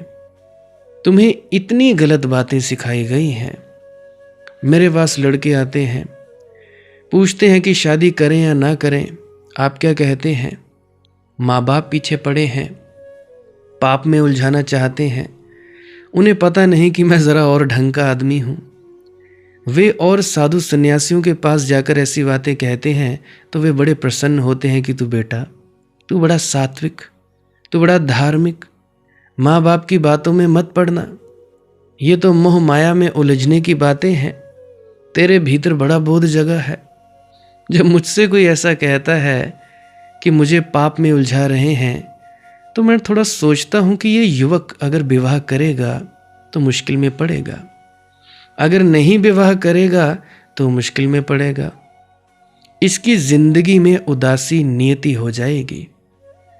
तुम्हें इतनी गलत बातें सिखाई गई हैं। मेरे पास लड़के आते हैं, पूछते हैं कि शादी करें या ना करें। आप क्या कहते हैं? माँ बाप पीछे पड़े हैं, पाप में उलझाना चाहते हैं। उन्हें पता नहीं कि मैं ज़रा और ढंग का आदमी हूँ। वे और साधु सन्यासियों के पास जाकर ऐसी बातें कहते हैं तो वे बड़े प्रसन्न होते हैं कि तू बेटा, तू बड़ा सात्विक, तू बड़ा धार्मिक, माँ बाप की बातों में मत पड़ना, ये तो मोह माया में उलझने की बातें हैं, तेरे भीतर बड़ा बोध जगह है। जब मुझसे कोई ऐसा कहता है कि मुझे पाप में उलझा रहे हैं, तो मैं थोड़ा सोचता हूं कि ये युवक अगर विवाह करेगा तो मुश्किल में पड़ेगा, अगर नहीं विवाह करेगा तो मुश्किल में पड़ेगा। इसकी जिंदगी में उदासी नियति हो जाएगी।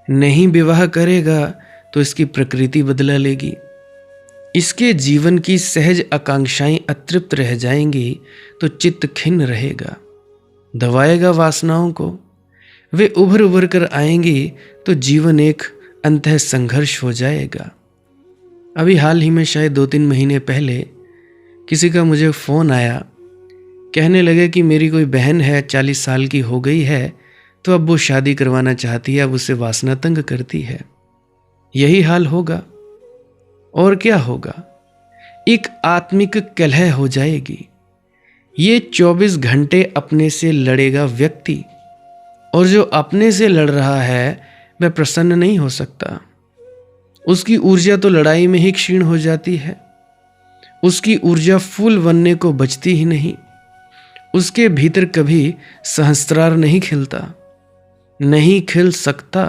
नहीं विवाह करेगा तो इसकी प्रकृति बदला लेगी। इसके जीवन की सहज आकांक्षाएं अतृप्त रह जाएंगी तो चित्त खिन्न रहेगा, दबाएगा वासनाओं को। वे उभर उभर कर आएंगी तो जीवन एक अंतः संघर्ष हो जाएगा। अभी हाल ही में शायद 2-3 महीने पहले किसी का मुझे फ़ोन आया कहने लगे कि मेरी कोई बहन है 40 साल की हो गई है, तो अब वो शादी करवाना चाहती है, अब उसे वासना तंग करती है। यही हाल होगा और क्या होगा, एक आत्मिक कलह हो जाएगी। ये 24 घंटे अपने से लड़ेगा व्यक्ति, और जो अपने से लड़ रहा है वह प्रसन्न नहीं हो सकता। उसकी ऊर्जा तो लड़ाई में ही क्षीण हो जाती है, उसकी ऊर्जा फूल बनने को बचती ही नहीं। उसके भीतर कभी सहस्त्रार नहीं खिलता, नहीं खिल सकता।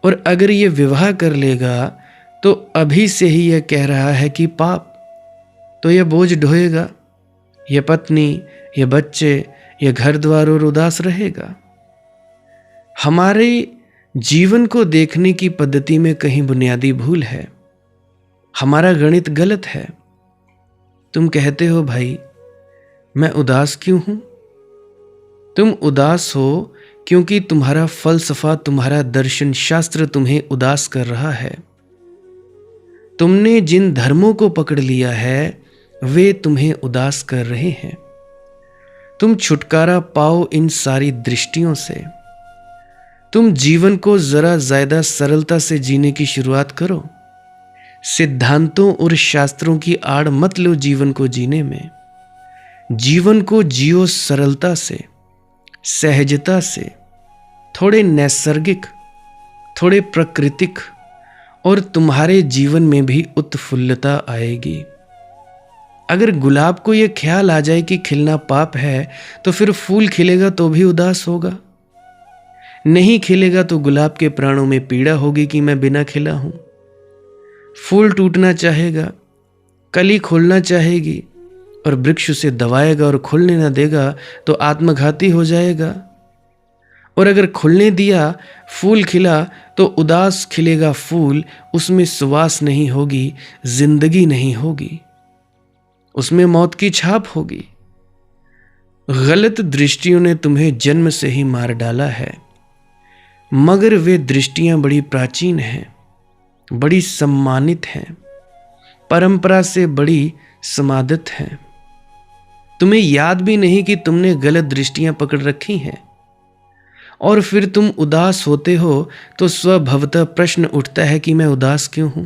और अगर ये विवाह कर लेगा तो अभी से ही यह कह रहा है कि पाप, तो यह बोझ ढोएगा, यह पत्नी, यह बच्चे, यह घर द्वार और उदास रहेगा। हमारे जीवन को देखने की पद्धति में कहीं बुनियादी भूल है, हमारा गणित गलत है। तुम कहते हो भाई मैं उदास क्यों हूं? तुम उदास हो क्योंकि तुम्हारा फलसफा, तुम्हारा दर्शन शास्त्र तुम्हें उदास कर रहा है। तुमने जिन धर्मों को पकड़ लिया है वे तुम्हें उदास कर रहे हैं। तुम छुटकारा पाओ इन सारी दृष्टियों से। तुम जीवन को जरा ज्यादा सरलता से जीने की शुरुआत करो। सिद्धांतों और शास्त्रों की आड़ मत लो जीवन को जीने में। जीवन को जियो सरलता से, सहजता से, थोड़े नैसर्गिक, थोड़े प्राकृतिक, और तुम्हारे जीवन में भी उत्फुल्लता आएगी। अगर गुलाब को यह ख्याल आ जाए कि खिलना पाप है, तो फिर फूल खिलेगा तो भी उदास होगा। नहीं खिलेगा तो गुलाब के प्राणों में पीड़ा होगी कि मैं बिना खिला हूं। फूल टूटना चाहेगा, कली खोलना चाहेगी, और वृक्ष उसे दबाएगा और खुलने ना देगा तो आत्मघाती हो जाएगा। और अगर खुलने दिया, फूल खिला, तो उदास खिलेगा फूल, उसमें सुवास नहीं होगी, जिंदगी नहीं होगी, उसमें मौत की छाप होगी। गलत दृष्टियों ने तुम्हें जन्म से ही मार डाला है, मगर वे दृष्टियां बड़ी प्राचीन हैं, बड़ी सम्मानित हैं, परंपरा से बड़ी समादित हैं। तुम्हें याद भी नहीं कि तुमने गलत दृष्टियां पकड़ रखी हैं, और फिर तुम उदास होते हो तो स्वभवतः प्रश्न उठता है कि मैं उदास क्यों हूं।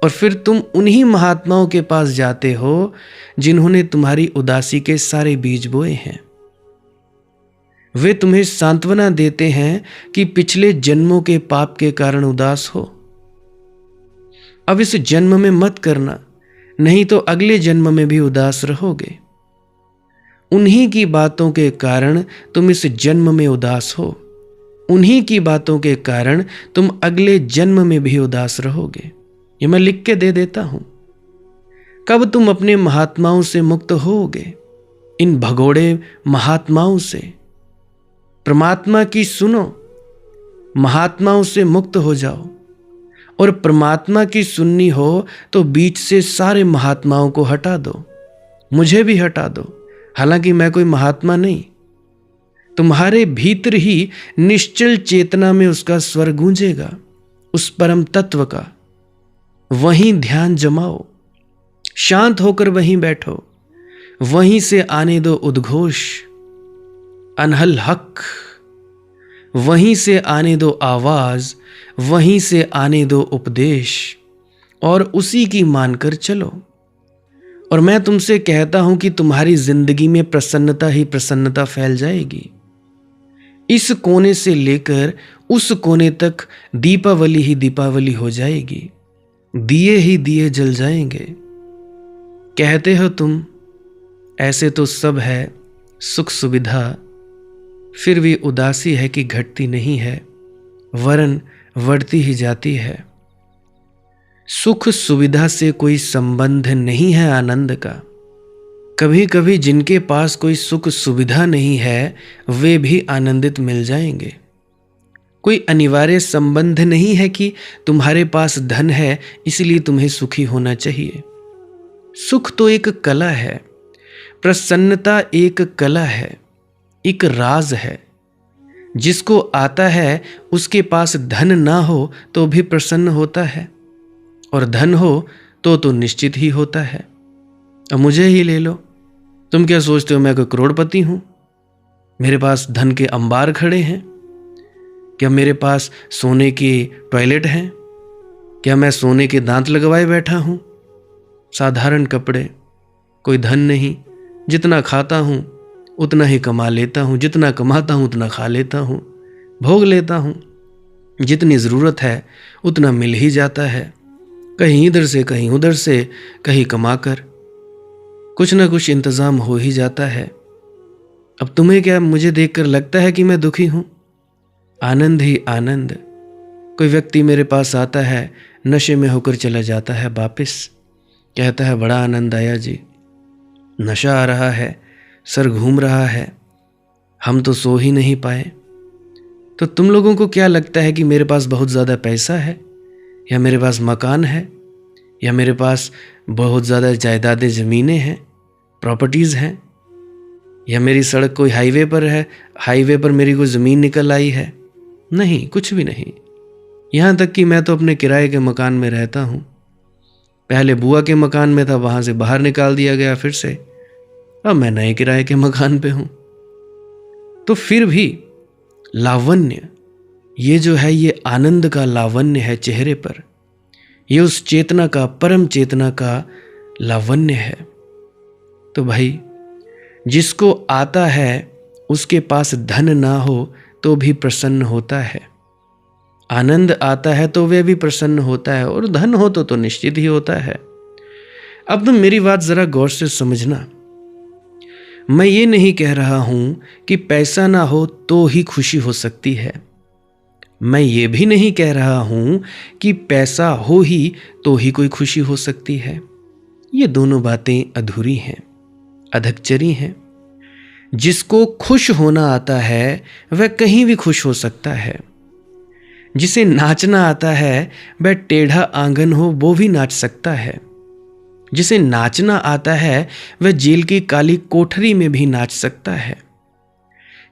और फिर तुम उन्हीं महात्माओं के पास जाते हो जिन्होंने तुम्हारी उदासी के सारे बीज बोए हैं। वे तुम्हें सांत्वना देते हैं कि पिछले जन्मों के पाप के कारण उदास हो, अब इस जन्म में मत करना, नहीं तो अगले जन्म में भी उदास रहोगे। उन्हीं की बातों के कारण तुम इस जन्म में उदास हो, उन्हीं की बातों के कारण तुम अगले जन्म में भी उदास रहोगे। ये मैं लिख के दे देता हूं। कब तुम अपने महात्माओं से मुक्त होगे, इन भगोड़े महात्माओं से? परमात्मा की सुनो, महात्माओं से मुक्त हो जाओ। और परमात्मा की सुननी हो तो बीच से सारे महात्माओं को हटा दो, मुझे भी हटा दो, हालांकि मैं कोई महात्मा नहीं। तुम्हारे भीतर ही निश्चल चेतना में उसका स्वर गूंजेगा, उस परम तत्व का। वहीं ध्यान जमाओ, शांत होकर वहीं बैठो, वहीं से आने दो उद्घोष, अनहल हक, वहीं से आने दो आवाज, वहीं से आने दो उपदेश, और उसी की मानकर चलो। और मैं तुमसे कहता हूं कि तुम्हारी जिंदगी में प्रसन्नता ही प्रसन्नता फैल जाएगी। इस कोने से लेकर उस कोने तक दीपावली ही दीपावली हो जाएगी, दिए ही दिए जल जाएंगे। कहते हो तुम ऐसे तो सब है सुख सुविधा, फिर भी उदासी है कि घटती नहीं है, वरन बढ़ती ही जाती है। सुख सुविधा से कोई संबंध नहीं है आनंद का। कभी कभी जिनके पास कोई सुख सुविधा नहीं है वे भी आनंदित मिल जाएंगे। कोई अनिवार्य संबंध नहीं है कि तुम्हारे पास धन है इसलिए तुम्हें सुखी होना चाहिए। सुख तो एक कला है, प्रसन्नता एक कला है, एक राज है। जिसको आता है उसके पास धन ना हो तो भी प्रसन्न होता है, और धन हो तो निश्चित ही होता है। अब मुझे ही ले लो, तुम क्या सोचते हो मैं कोई करोड़पति हूं? मेरे पास धन के अंबार खड़े हैं? क्या मेरे पास सोने के टॉयलेट हैं? क्या मैं सोने के दांत लगवाए बैठा हूं? साधारण कपड़े, कोई धन नहीं। जितना खाता हूं उतना ही कमा लेता हूं, जितना कमाता हूं उतना खा लेता हूं, भोग लेता हूं। जितनी ज़रूरत है उतना मिल ही जाता है, कहीं इधर से कहीं उधर से, कहीं कमाकर कुछ ना कुछ इंतज़ाम हो ही जाता है। अब तुम्हें क्या मुझे देखकर लगता है कि मैं दुखी हूं? आनंद ही आनंद। कोई व्यक्ति मेरे पास आता है, नशे में होकर चला जाता है वापस, कहता है बड़ा आनंद आया जी, नशा आ रहा है, सर घूम रहा है, हम तो सो ही नहीं पाए। तो तुम लोगों को क्या लगता है कि मेरे पास बहुत ज़्यादा पैसा है, या मेरे पास मकान है, या मेरे पास बहुत ज़्यादा जायदादें ज़मीनें हैं, प्रॉपर्टीज़ हैं, या मेरी सड़क कोई हाईवे पर है, हाईवे पर मेरी कोई ज़मीन निकल आई है? नहीं, कुछ भी नहीं। यहाँ तक कि मैं तो अपने किराए के मकान में रहता हूँ। पहले बुआ के मकान में था, वहाँ से बाहर निकाल दिया गया फिर से, अब मैं नए किराए के मकान पे हूँ। तो फिर भी लावण्य, ये जो है ये आनंद का लावण्य है चेहरे पर, ये उस चेतना का, परम चेतना का लावण्य है। तो भाई जिसको आता है उसके पास धन ना हो तो भी प्रसन्न होता है, आनंद आता है तो वह भी प्रसन्न होता है, और धन हो तो निश्चित ही होता है। अब तुम मेरी बात जरा गौर से समझना। मैं ये नहीं कह रहा हूं कि पैसा ना हो तो ही खुशी हो सकती है। मैं ये भी नहीं कह रहा हूं कि पैसा हो ही तो ही कोई खुशी हो सकती है। ये दोनों बातें अधूरी हैं, अधकचरी हैं। जिसको खुश होना आता है वह कहीं भी खुश हो सकता है। जिसे नाचना आता है वह टेढ़ा आंगन हो वो भी नाच सकता है। जिसे नाचना आता है वह जेल की काली कोठरी में भी नाच सकता है।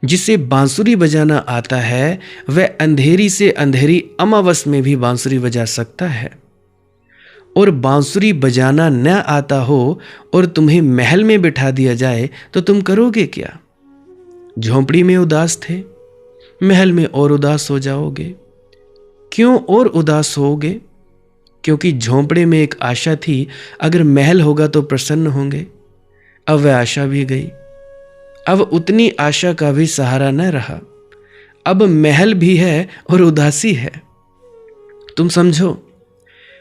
जिसे बांसुरी बजाना आता है वह अंधेरी से अंधेरी अमावस में भी बांसुरी बजा सकता है। और बांसुरी बजाना न आता हो और तुम्हें महल में बिठा दिया जाए तो तुम करोगे क्या? झोंपड़ी में उदास थे, महल में और उदास हो जाओगे। क्यों और उदास होगे? क्योंकि झोंपड़े में एक आशा थी, अगर महल होगा तो प्रसन्न होंगे। अब वह आशा भी गई, अब उतनी आशा का भी सहारा न रहा। अब महल भी है और उदासी है। तुम समझो,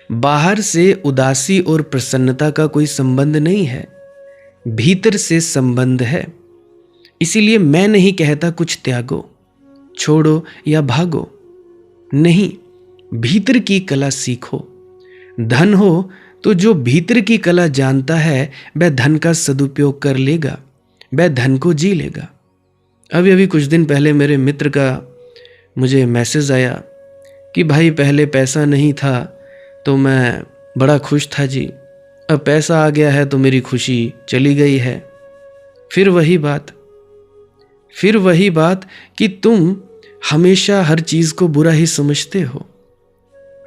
बाहर से उदासी और प्रसन्नता का कोई संबंध नहीं है, भीतर से संबंध है। इसीलिए मैं नहीं कहता कुछ त्यागो, छोड़ो या भागो, नहीं, भीतर की कला सीखो। धन हो तो जो भीतर की कला जानता है वह धन का सदुपयोग कर लेगा, वह धन को जी लेगा। अभी कुछ दिन पहले मेरे मित्र का मुझे मैसेज आया कि भाई पहले पैसा नहीं था तो मैं बड़ा खुश था जी, अब पैसा आ गया है तो मेरी खुशी चली गई है। फिर वही बात कि तुम हमेशा हर चीज को बुरा ही समझते हो।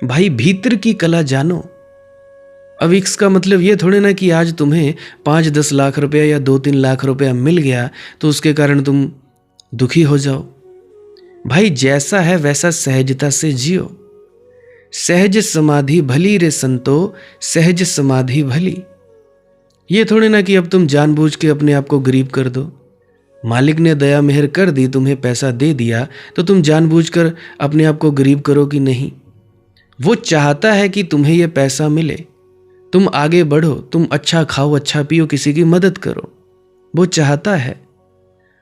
भाई भीतर की कला जानो। अब इसका मतलब ये थोड़े ना कि आज तुम्हें 5-10 लाख रुपया या 2-3 लाख रुपया मिल गया तो उसके कारण तुम दुखी हो जाओ। भाई जैसा है वैसा सहजता से जियो। सहज समाधि भली रे संतो, सहज समाधि भली। ये थोड़े ना कि अब तुम जानबूझ के अपने आप को गरीब कर दो। मालिक ने दया मेहर कर दी, तुम्हें पैसा दे दिया तो तुम जानबूझकर अपने आप को गरीब करो कि नहीं? वो चाहता है कि तुम्हें यह पैसा मिले, तुम आगे बढ़ो, तुम अच्छा खाओ, अच्छा पियो, किसी की मदद करो। वो चाहता है।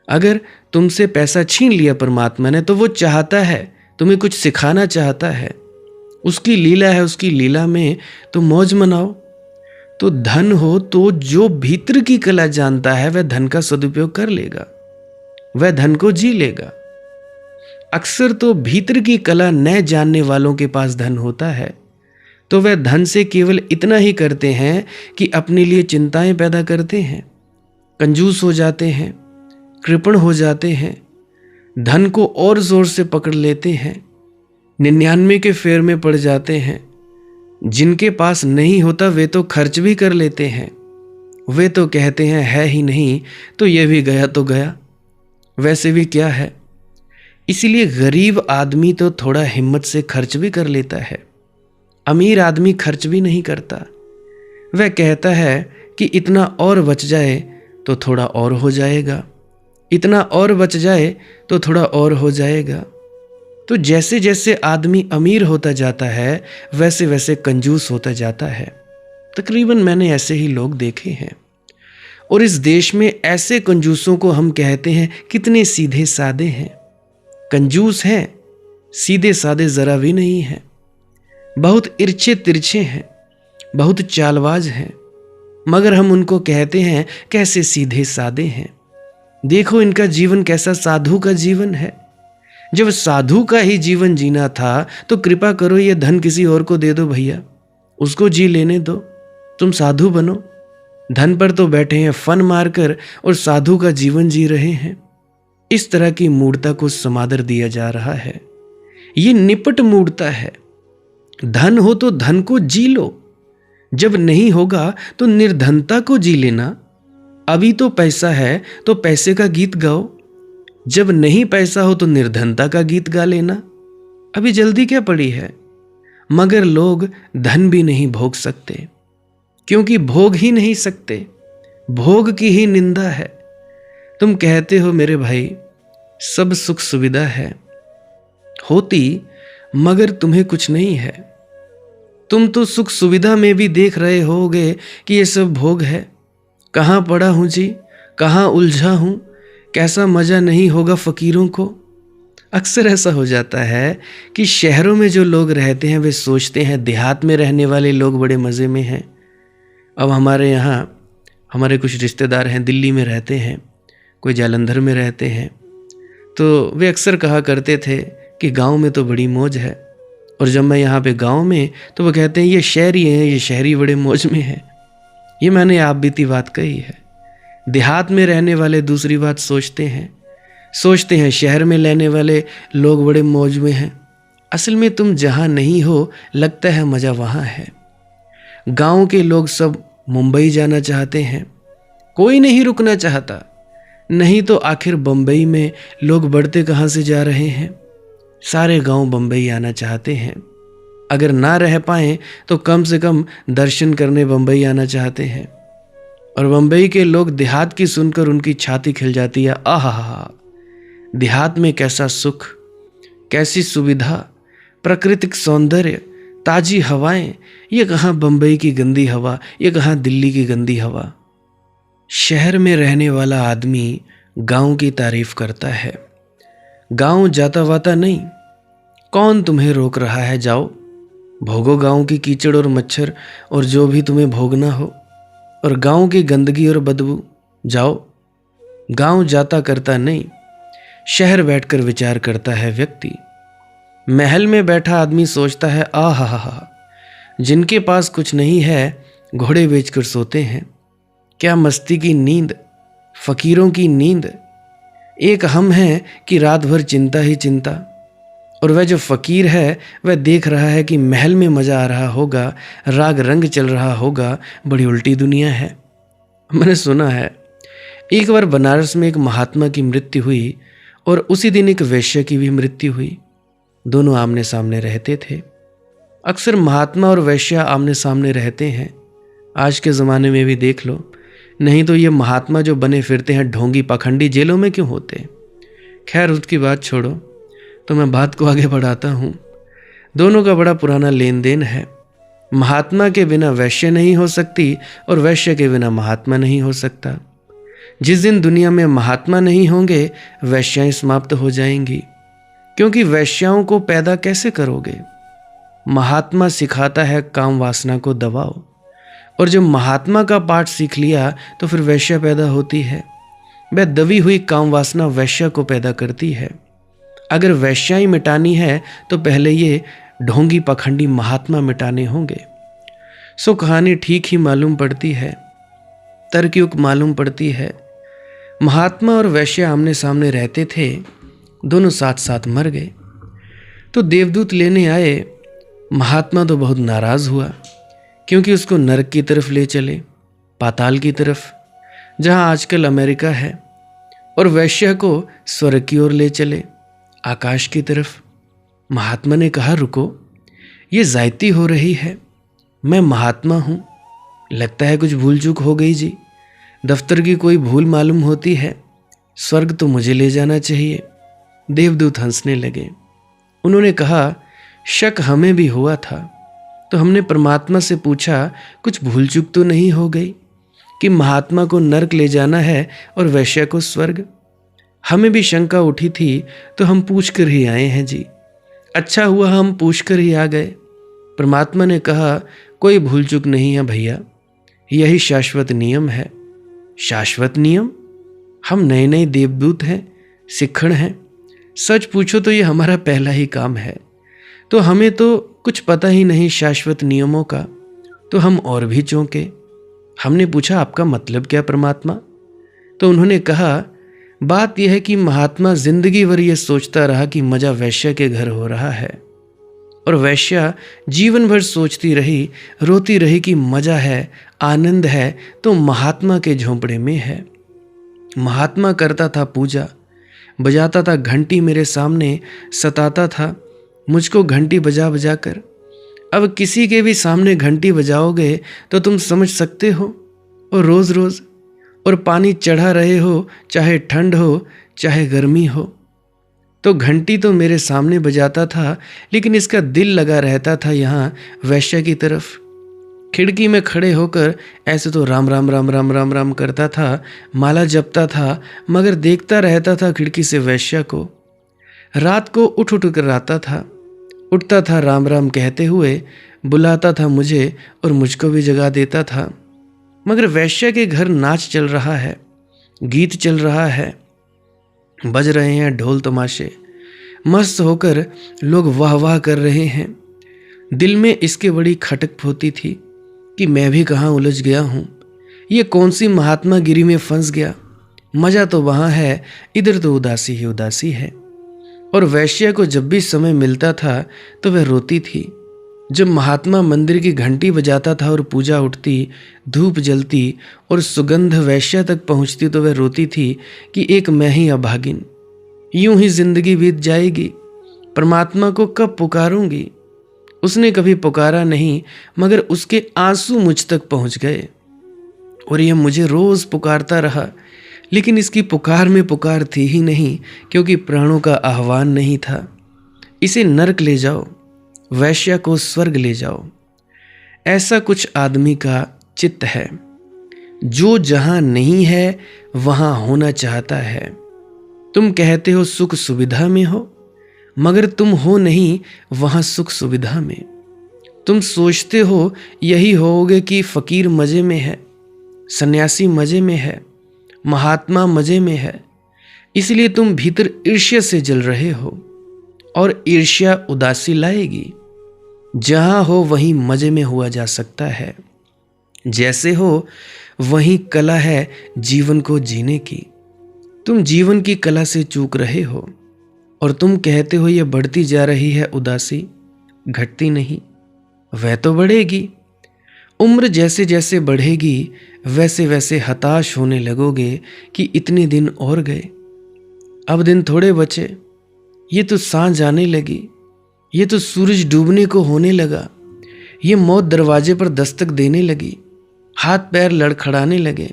अगर तुमसे पैसा छीन लिया परमात्मा ने तो वो चाहता है, तुम्हें कुछ सिखाना चाहता है। उसकी लीला है, उसकी लीला में तुम मौज मनाओ। तो धन हो तो जो भीतर की कला जानता है वह धन का सदुपयोग कर लेगा, वह धन को जी लेगा। अक्सर तो भीतर की कला न जानने वालों के पास धन होता है तो वह धन से केवल इतना ही करते हैं कि अपने लिए चिंताएं पैदा करते हैं, कंजूस हो जाते हैं, कृपण हो जाते हैं, धन को और जोर से पकड़ लेते हैं, 99 के फेर में पड़ जाते हैं। जिनके पास नहीं होता वे तो खर्च भी कर लेते हैं, वे तो कहते हैं है ही नहीं, तो ये भी गया तो गया, वैसे भी क्या है। इसीलिए गरीब आदमी तो थोड़ा हिम्मत से खर्च भी कर लेता है, अमीर आदमी खर्च भी नहीं करता। वह कहता है कि इतना और बच जाए तो थोड़ा और हो जाएगा, इतना और बच जाए तो थोड़ा और हो जाएगा। तो जैसे जैसे आदमी अमीर होता जाता है वैसे वैसे कंजूस होता जाता है। तकरीबन मैंने ऐसे ही लोग देखे हैं। और इस देश में ऐसे कंजूसों को हम कहते हैं कितने सीधे सादे हैं। कंजूस हैं, सीधे सादे जरा भी नहीं हैं, बहुत इर्छे तिरछे हैं, बहुत चालबाज हैं, मगर हम उनको कहते हैं कैसे सीधे सादे हैं। देखो इनका जीवन कैसा साधु का जीवन है। जब साधु का ही जीवन जीना था तो कृपा करो ये धन किसी और को दे दो भैया, उसको जी लेने दो, तुम साधु बनो। धन पर तो बैठे हैं फन मारकर और साधु का जीवन जी रहे हैं। इस तरह की मूर्खता को समादर दिया जा रहा है। ये निपट मूर्खता है। धन हो तो धन को जी लो, जब नहीं होगा तो निर्धनता को जी लेना। अभी तो पैसा है तो पैसे का गीत गाओ, जब नहीं पैसा हो तो निर्धनता का गीत गा लेना। अभी जल्दी क्या पड़ी है। मगर लोग धन भी नहीं भोग सकते, क्योंकि भोग ही नहीं सकते, भोग की ही निंदा है। तुम कहते हो मेरे भाई सब सुख सुविधा है, होती मगर तुम्हें कुछ नहीं है। तुम तो सुख सुविधा में भी देख रहे होगे कि ये सब भोग है। कहाँ पड़ा हूँ जी, कहाँ उलझा हूँ, कैसा मजा नहीं होगा फकीरों को। अक्सर ऐसा हो जाता है कि शहरों में जो लोग रहते हैं वे सोचते हैं देहात में रहने वाले लोग बड़े मज़े में हैं। अब हमारे यहाँ हमारे कुछ रिश्तेदार हैं, दिल्ली में रहते हैं, कोई जालंधर में रहते हैं, तो वे अक्सर कहा करते थे कि गांव में तो बड़ी मौज है। और जब मैं यहाँ पे गांव में तो वो कहते हैं ये शहरी हैं, ये शहरी बड़े मौज में हैं। ये मैंने आप बीती बात कही है। देहात में रहने वाले दूसरी बात सोचते हैं शहर में रहने वाले लोग बड़े मौज में हैं। असल में तुम जहाँ नहीं हो लगता है मज़ा वहाँ है। गांव के लोग सब मुंबई जाना चाहते हैं, कोई नहीं रुकना चाहता। नहीं तो आखिर बम्बई में लोग बढ़ते कहाँ से जा रहे हैं। सारे गांव बम्बई आना चाहते हैं। अगर ना रह पाएं तो कम से कम दर्शन करने बम्बई आना चाहते हैं। और बम्बई के लोग देहात की सुनकर उनकी छाती खिल जाती है। आहा, देहात में कैसा सुख, कैसी सुविधा, प्राकृतिक सौंदर्य, ताजी हवाएं। ये कहाँ बम्बई की गंदी हवा, ये कहाँ दिल्ली की गंदी हवा। शहर में रहने वाला आदमी गांव की तारीफ करता है। गांव जाता वाता नहीं, कौन तुम्हें रोक रहा है। जाओ भोगो गांव की कीचड़ और मच्छर और जो भी तुम्हें भोगना हो, और गांव की गंदगी और बदबू। जाओ, गांव जाता करता नहीं, शहर बैठकर विचार करता है व्यक्ति। महल में बैठा आदमी सोचता है आहा, जिनके पास कुछ नहीं है घोड़े बेचकर सोते हैं। क्या मस्ती की नींद, फकीरों की नींद। एक हम हैं कि रात भर चिंता ही चिंता, और वह जो फकीर है वह देख रहा है कि महल में मज़ा आ रहा होगा, राग रंग चल रहा होगा। बड़ी उल्टी दुनिया है। मैंने सुना है एक बार बनारस में एक महात्मा की मृत्यु हुई और उसी दिन एक वैश्य की भी मृत्यु हुई। दोनों आमने सामने रहते थे। अक्सर महात्मा और वैश्य आमने सामने रहते हैं। आज के ज़माने में भी देख लो, नहीं तो ये महात्मा जो बने फिरते हैं ढोंगी पाखंडी जेलों में क्यों होते। खैर उसकी बात छोड़ो, तो मैं बात को आगे बढ़ाता हूँ। दोनों का बड़ा पुराना लेन देन है। महात्मा के बिना वैश्य नहीं हो सकती और वैश्य के बिना महात्मा नहीं हो सकता। जिस दिन दुनिया में महात्मा नहीं होंगे वैश्याएं समाप्त हो जाएंगी, क्योंकि वैश्याओं को पैदा कैसे करोगे। महात्मा सिखाता है काम वासना को दबाओ, और जब महात्मा का पाठ सीख लिया तो फिर वैश्य पैदा होती है। वह दबी हुई काम वासना वैश्य को पैदा करती है। अगर वैश्याई मिटानी है तो पहले ये ढोंगी पखंडी महात्मा मिटाने होंगे। सो कहानी ठीक ही मालूम पड़ती है, तर्कयुक्त मालूम पड़ती है। महात्मा और वैश्य आमने सामने रहते थे, दोनों साथ साथ मर गए। तो देवदूत लेने आए। महात्मा तो बहुत नाराज हुआ, क्योंकि उसको नरक की तरफ ले चले, पाताल की तरफ, जहां आजकल अमेरिका है, और वैश्या को स्वर्ग की ओर ले चले, आकाश की तरफ। महात्मा ने कहा, रुको, ये जायती हो रही है। मैं महात्मा हूं, लगता है कुछ भूल चूक हो गई जी। दफ्तर की कोई भूल मालूम होती है। स्वर्ग तो मुझे ले जाना चाहिए। देवदूत हंसने लगे। उन्होंने कहा, शक हमें भी हुआ था, तो हमने परमात्मा से पूछा, कुछ भूल चूक तो नहीं हो गई कि महात्मा को नरक ले जाना है और वैश्या को स्वर्ग? हमें भी शंका उठी थी, तो हम पूछ कर ही आए हैं जी। अच्छा हुआ हम पूछ कर ही आ गए। परमात्मा ने कहा, कोई भूल चूक नहीं है भैया, यही शाश्वत नियम है। शाश्वत नियम? हम नए नए देवदूत हैं, सिक्खड़ हैं। सच पूछो तो ये हमारा पहला ही काम है, तो हमें तो कुछ पता ही नहीं शाश्वत नियमों का, तो हम और भी चौंके। हमने पूछा, आपका मतलब क्या परमात्मा? तो उन्होंने कहा, बात यह है कि महात्मा जिंदगी भर यह सोचता रहा कि मजा वैश्या के घर हो रहा है, और वैश्या जीवन भर सोचती रही, रोती रही कि मजा है, आनंद है तो महात्मा के झोंपड़े में है। महात्मा करता था पूजा, बजाता था घंटी, मेरे सामने सताता था मुझको घंटी बजा बजा कर। अब किसी के भी सामने घंटी बजाओगे तो तुम समझ सकते हो, और रोज रोज, और पानी चढ़ा रहे हो, चाहे ठंड हो चाहे गर्मी हो। तो घंटी तो मेरे सामने बजाता था, लेकिन इसका दिल लगा रहता था यहाँ वैश्या की तरफ। खिड़की में खड़े होकर ऐसे तो राम राम राम राम राम राम करता था, माला जपता था, मगर देखता रहता था खिड़की से वैश्या को। रात को उठ उठ कर आता था, उठता था राम राम कहते हुए, बुलाता था मुझे और मुझको भी जगा देता था। मगर वैश्या के घर नाच चल रहा है, गीत चल रहा है, बज रहे हैं ढोल तमाशे, मस्त होकर लोग वाह वाह कर रहे हैं। दिल में इसके बड़ी खटक होती थी कि मैं भी कहाँ उलझ गया हूँ, ये कौन सी महात्मा गिरी में फंस गया। मजा तो वहाँ है, इधर तो उदासी ही उदासी है। और वैश्या को जब भी समय मिलता था तो वह रोती थी। जब महात्मा मंदिर की घंटी बजाता था और पूजा उठती, धूप जलती और सुगंध वैश्या तक पहुंचती, तो वह रोती थी कि एक मैं ही अभागिन, यूं ही जिंदगी बीत जाएगी, परमात्मा को कब पुकारूंगी। उसने कभी पुकारा नहीं, मगर उसके आंसू मुझ तक पहुंच गए, और यह मुझे रोज पुकारता रहा, लेकिन इसकी पुकार में पुकार थी ही नहीं, क्योंकि प्राणों का आह्वान नहीं था। इसे नरक ले जाओ, वैश्या को स्वर्ग ले जाओ, ऐसा कुछ आदमी का चित्त है, जो जहां नहीं है वहां होना चाहता है। तुम कहते हो सुख सुविधा में हो, मगर तुम हो नहीं वहां सुख सुविधा में। तुम सोचते हो यही होगे कि फकीर मजे में है, सन्यासी मजे में है, महात्मा मजे में है, इसलिए तुम भीतर ईर्ष्या से जल रहे हो, और ईर्ष्या उदासी लाएगी। जहां हो वहीं मजे में हुआ जा सकता है, जैसे हो वहीं कला है जीवन को जीने की। तुम जीवन की कला से चूक रहे हो, और तुम कहते हो यह बढ़ती जा रही है उदासी, घटती नहीं। वह तो बढ़ेगी, उम्र जैसे जैसे बढ़ेगी वैसे वैसे हताश होने लगोगे कि इतने दिन और गए, अब दिन थोड़े बचे, ये तो सांझ आने लगी, ये तो सूरज डूबने को होने लगा, ये मौत दरवाजे पर दस्तक देने लगी, हाथ पैर लड़खड़ाने लगे,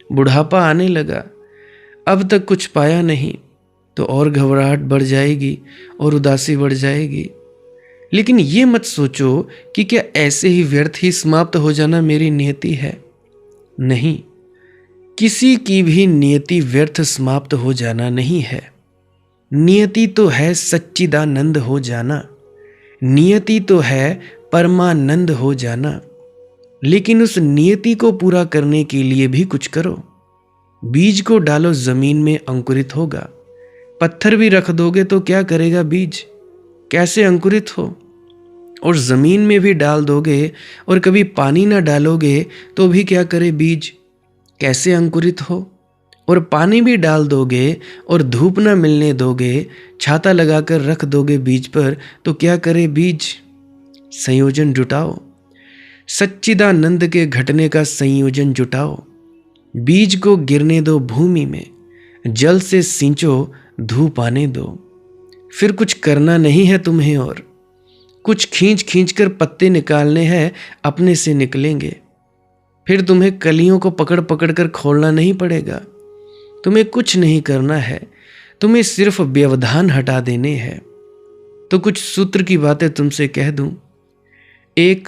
बुढ़ापा आने लगा, अब तक कुछ पाया नहीं, तो और घबराहट बढ़ जाएगी और उदासी बढ़ जाएगी। लेकिन ये मत सोचो कि क्या ऐसे ही व्यर्थ ही समाप्त हो जाना मेरी नियति है। नहीं, किसी की भी नियति व्यर्थ समाप्त हो जाना नहीं है। नियति तो है सच्चिदानंद हो जाना, नियति तो है परमानंद हो जाना। लेकिन उस नियति को पूरा करने के लिए भी कुछ करो। बीज को डालो जमीन में, अंकुरित होगा। पत्थर भी रख दोगे तो क्या करेगा बीज, कैसे अंकुरित हो। और जमीन में भी डाल दोगे और कभी पानी ना डालोगे तो भी क्या करे बीज, कैसे अंकुरित हो। और पानी भी डाल दोगे और धूप ना मिलने दोगे, छाता लगाकर रख दोगे बीज पर, तो क्या करे बीज। संयोजन जुटाओ। सच्चिदानंद के घटने का संयोजन जुटाओ। बीज को गिरने दो भूमि में, जल से सींचो, धूप आने दो। फिर कुछ करना नहीं है तुम्हें, और कुछ खींच खींच कर पत्ते निकालने हैं, अपने से निकलेंगे। फिर तुम्हें कलियों को पकड़ पकड़ कर खोलना नहीं पड़ेगा। तुम्हें कुछ नहीं करना है, तुम्हें सिर्फ व्यवधान हटा देने हैं। तो कुछ सूत्र की बातें तुमसे कह दूं। एक,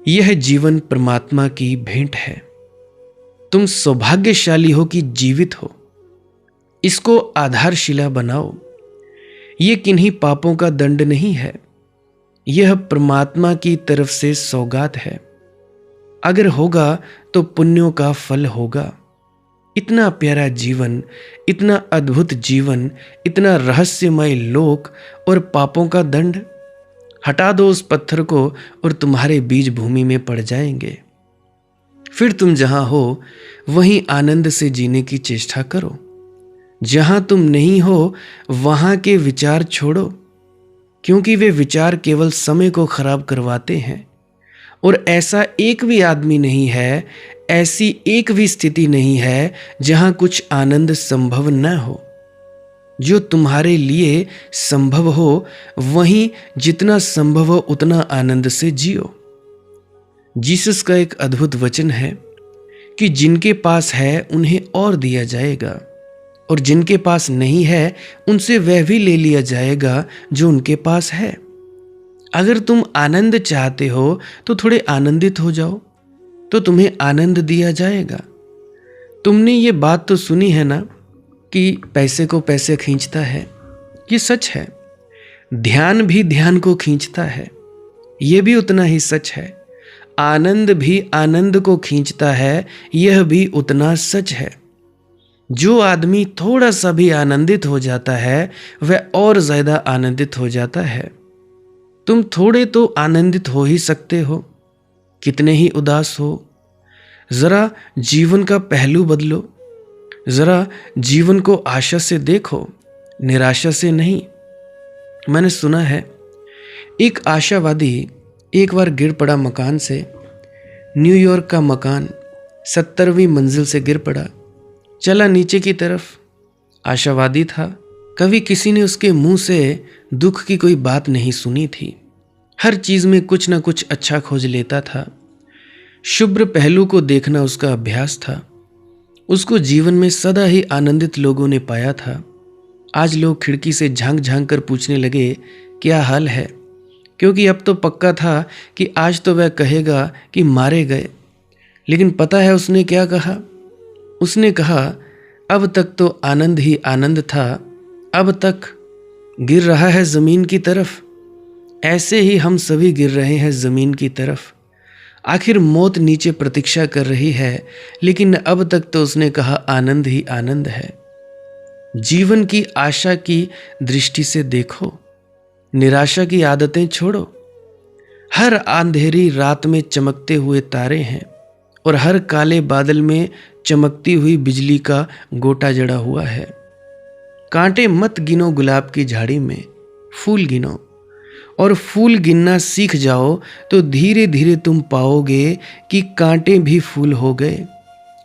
यह जीवन परमात्मा की भेंट है। तुम सौभाग्यशाली हो कि जीवित हो। इसको आधारशिला बनाओ। यह किन्हीं पापों का दंड नहीं है, यह परमात्मा की तरफ से सौगात है। अगर होगा तो पुण्यों का फल होगा। इतना प्यारा जीवन, इतना अद्भुत जीवन, इतना रहस्यमय लोक, और पापों का दंड। हटा दो उस पत्थर को और तुम्हारे बीज भूमि में पड़ जाएंगे। फिर तुम जहां हो वहीं आनंद से जीने की चेष्टा करो। जहां तुम नहीं हो वहां के विचार छोड़ो, क्योंकि वे विचार केवल समय को खराब करवाते हैं। और ऐसा एक भी आदमी नहीं है, ऐसी एक भी स्थिति नहीं है जहां कुछ आनंद संभव न हो। जो तुम्हारे लिए संभव हो वहीं जितना संभव हो उतना आनंद से जियो। जीसस का एक अद्भुत वचन है कि जिनके पास है उन्हें और दिया जाएगा, और जिनके पास नहीं है उनसे वह भी ले लिया जाएगा जो उनके पास है। अगर तुम आनंद चाहते हो तो थोड़े आनंदित हो जाओ, तो तुम्हें आनंद दिया जाएगा। तुमने ये बात तो सुनी है ना कि पैसे को पैसे खींचता है। ये सच है। ध्यान भी ध्यान को खींचता है, ये भी उतना ही सच है। आनंद भी आनंद को खींचता है, यह भी उतना सच है। जो आदमी थोड़ा सा भी आनंदित हो जाता है वह और ज्यादा आनंदित हो जाता है। तुम थोड़े तो आनंदित हो ही सकते हो, कितने ही उदास हो। जरा जीवन का पहलू बदलो, जरा जीवन को आशा से देखो, निराशा से नहीं। मैंने सुना है एक आशावादी एक बार गिर पड़ा मकान से। न्यूयॉर्क का मकान 70वीं मंजिल से गिर पड़ा, चला नीचे की तरफ। आशावादी था, कभी किसी ने उसके मुंह से दुख की कोई बात नहीं सुनी थी। हर चीज में कुछ ना कुछ अच्छा खोज लेता था। शुभ्र पहलू को देखना उसका अभ्यास था। उसको जीवन में सदा ही आनंदित लोगों ने पाया था। आज लोग खिड़की से झांक झांक कर पूछने लगे क्या हाल है, क्योंकि अब तो पक्का था कि आज तो वह कहेगा कि मारे गए। लेकिन पता है उसने क्या कहा? उसने कहा अब तक तो आनंद ही आनंद था, अब तक गिर रहा है जमीन की तरफ। ऐसे ही हम सभी गिर रहे हैं जमीन की तरफ। आखिर मौत नीचे प्रतीक्षा कर रही है, लेकिन अब तक तो उसने कहा आनंद ही आनंद है। जीवन की आशा की दृष्टि से देखो, निराशा की आदतें छोड़ो। हर अंधेरी रात में चमकते हुए तारे हैं, और हर काले बादल में चमकती हुई बिजली का गोटा जड़ा हुआ है। कांटे मत गिनो गुलाब की झाड़ी में, फूल गिनो। और फूल गिनना सीख जाओ तो धीरे धीरे तुम पाओगे कि कांटे भी फूल हो गए।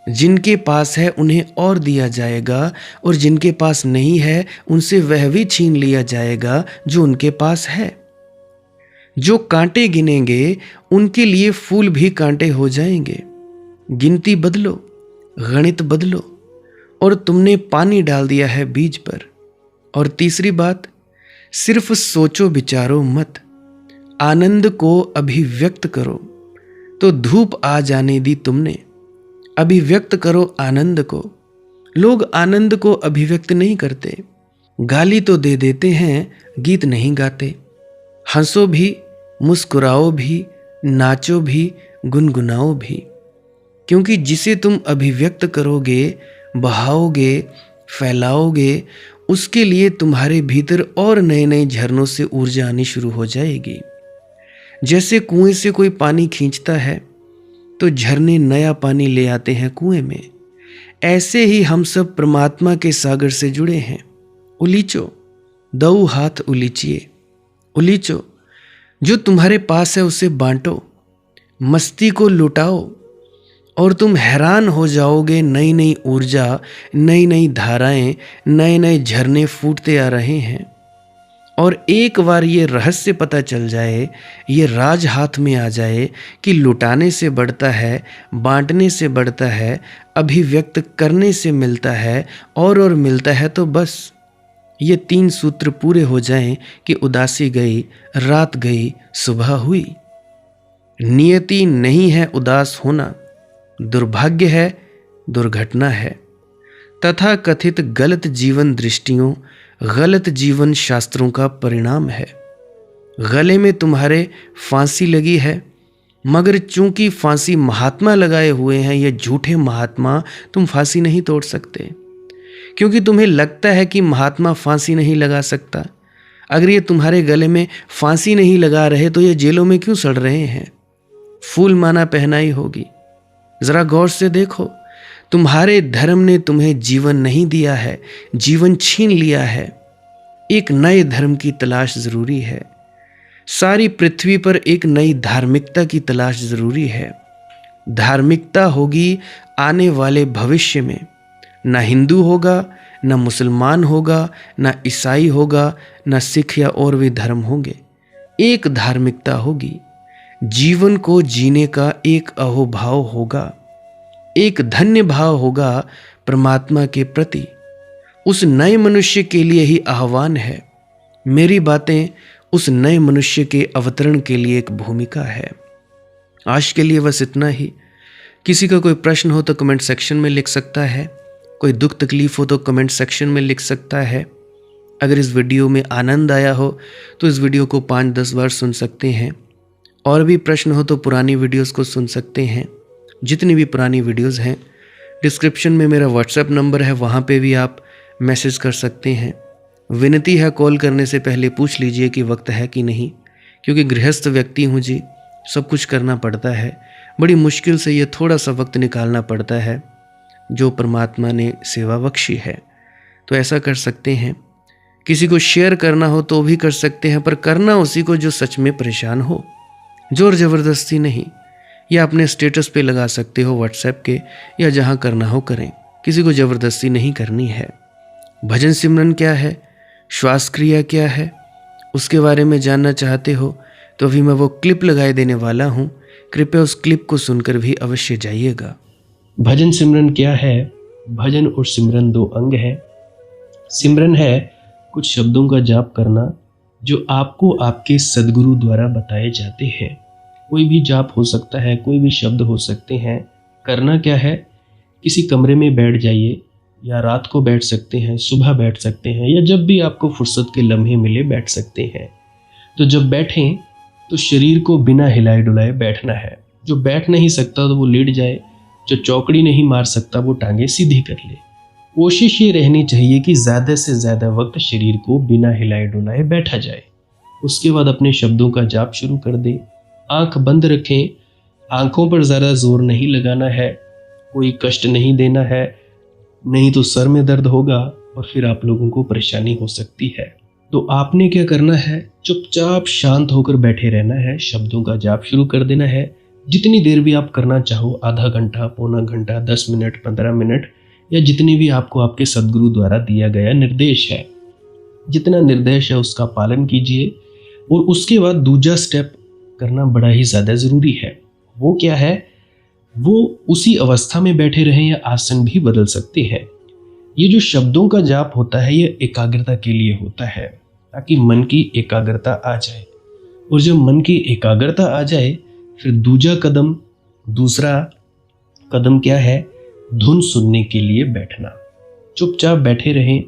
जिनके पास है उन्हें और दिया जाएगा, और जिनके पास नहीं है उनसे वह भी छीन लिया जाएगा जो उनके पास है। जो कांटे गिनेंगे उनके लिए फूल भी कांटे हो जाएंगे। गिनती बदलो, गणित बदलो, और तुमने पानी डाल दिया है बीज पर। और तीसरी बात, सिर्फ सोचो विचारो मत, आनंद को अभिव्यक्त करो। तो धूप आ जाने दी तुमने, अभिव्यक्त करो आनंद को। लोग आनंद को अभिव्यक्त नहीं करते, गाली तो दे देते हैं, गीत नहीं गाते। हंसो भी, मुस्कुराओ भी, नाचो भी, गुनगुनाओ भी, क्योंकि जिसे तुम अभिव्यक्त करोगे, बहाओगे, फैलाओगे, उसके लिए तुम्हारे भीतर और नए नए झरनों से ऊर्जा आनी शुरू हो जाएगी। जैसे कुएं से कोई पानी खींचता है तो झरने नया पानी ले आते हैं कुएं में, ऐसे ही हम सब परमात्मा के सागर से जुड़े हैं। उलीचो, दो हाथ उलीचिए, उलीचो। जो तुम्हारे पास है उसे बांटो। मस्ती को लुटाओ और तुम हैरान हो जाओगे। नई नई ऊर्जा, नई नई धाराएं, नए नए झरने फूटते आ रहे हैं। और एक बार ये रहस्य पता चल जाए, ये राज हाथ में आ जाए कि लुटाने से बढ़ता है, बांटने से बढ़ता है, अभिव्यक्त करने से मिलता है और मिलता है, तो बस ये 3 सूत्र पूरे हो जाएं कि उदासी गई, रात गई, सुबह हुई। नियति नहीं है उदास होना, दुर्भाग्य है, दुर्घटना है। तथा कथित गलत जीवन दृष्टियों, गलत जीवन शास्त्रों का परिणाम है। गले में तुम्हारे फांसी लगी है, मगर चूंकि फांसी महात्मा लगाए हुए हैं, ये झूठे महात्मा, तुम फांसी नहीं तोड़ सकते, क्योंकि तुम्हें लगता है कि महात्मा फांसी नहीं लगा सकता। अगर ये तुम्हारे गले में फांसी नहीं लगा रहे तो ये जेलों में क्यों सड़ रहे हैं? फूल माला पहनाई होगी। जरा गौर से देखो, तुम्हारे धर्म ने तुम्हें जीवन नहीं दिया है, जीवन छीन लिया है। एक नए धर्म की तलाश जरूरी है। सारी पृथ्वी पर एक नई धार्मिकता की तलाश जरूरी है। धार्मिकता होगी आने वाले भविष्य में। ना हिंदू होगा, ना मुसलमान होगा, ना ईसाई होगा, ना सिख या और भी धर्म होंगे। एक धार्मिकता होगी। जीवन को जीने का एक अहोभाव होगा, एक धन्य भाव होगा परमात्मा के प्रति। उस नए मनुष्य के लिए ही आह्वान है। मेरी बातें उस नए मनुष्य के अवतरण के लिए एक भूमिका है। आज के लिए बस इतना ही। किसी का कोई प्रश्न हो तो कमेंट सेक्शन में लिख सकता है। कोई दुख तकलीफ हो तो कमेंट सेक्शन में लिख सकता है। अगर इस वीडियो में आनंद आया हो तो इस वीडियो को 5-10 बार सुन सकते हैं। और भी प्रश्न हो तो पुरानी वीडियोस को सुन सकते हैं। जितनी भी पुरानी वीडियोस हैं, डिस्क्रिप्शन में मेरा व्हाट्सएप नंबर है, वहाँ पे भी आप मैसेज कर सकते हैं। विनती है, कॉल करने से पहले पूछ लीजिए कि वक्त है कि नहीं, क्योंकि गृहस्थ व्यक्ति हूँ जी, सब कुछ करना पड़ता है। बड़ी मुश्किल से ये थोड़ा सा वक्त निकालना पड़ता है जो परमात्मा ने सेवा बख्शी है। तो ऐसा कर सकते हैं। किसी को शेयर करना हो तो भी कर सकते हैं, पर करना उसी को जो सच में परेशान हो, जोर ज़बरदस्ती नहीं। या अपने स्टेटस पे लगा सकते हो व्हाट्सएप के, या जहाँ करना हो करें। किसी को ज़बरदस्ती नहीं करनी है। भजन सिमरन क्या है, श्वास क्रिया क्या है, उसके बारे में जानना चाहते हो तो अभी मैं वो क्लिप लगाए देने वाला हूँ। कृपया उस क्लिप को सुनकर भी अवश्य जाइएगा। भजन सिमरन क्या है? भजन और सिमरन 2 अंग हैं। सिमरन है कुछ शब्दों का जाप करना जो आपको आपके सद्गुरु द्वारा बताए जाते हैं। कोई भी जाप हो सकता है, कोई भी शब्द हो सकते हैं। करना क्या है? किसी कमरे में बैठ जाइए, या रात को बैठ सकते हैं, सुबह बैठ सकते हैं, या जब भी आपको फुर्सत के लम्हे मिले बैठ सकते हैं। तो जब बैठें तो शरीर को बिना हिलाए डुलाए बैठना है। जो बैठ नहीं सकता तो वो लेट जाए, जो चौकड़ी नहीं मार सकता वो टांगे सीधी कर ले। कोशिश ये रहनी चाहिए कि ज़्यादा से ज़्यादा वक्त शरीर को बिना हिलाए डुलाए बैठा जाए। उसके बाद अपने शब्दों का जाप शुरू कर दें। आंख बंद रखें। आंखों पर ज़्यादा जोर नहीं लगाना है, कोई कष्ट नहीं देना है, नहीं तो सर में दर्द होगा और फिर आप लोगों को परेशानी हो सकती है। तो आपने क्या करना है? चुपचाप शांत होकर बैठे रहना है। शब्दों का जाप शुरू कर देना है। जितनी देर भी आप करना चाहो, आधा घंटा, पौना घंटा, 10 मिनट, 15 मिनट, या जितनी भी आपको आपके सद्गुरु द्वारा दिया गया निर्देश है, जितना निर्देश है उसका पालन कीजिए। और उसके बाद दूसरा स्टेप करना बड़ा ही ज़्यादा ज़रूरी है। वो क्या है? वो उसी अवस्था में बैठे रहें या आसन भी बदल सकते हैं। ये जो शब्दों का जाप होता है ये एकाग्रता के लिए होता है, ताकि मन की एकाग्रता आ जाए। और जब मन की एकाग्रता आ जाए फिर दूसरा कदम क्या है? धुन सुनने के लिए बैठना। चुपचाप बैठे रहें,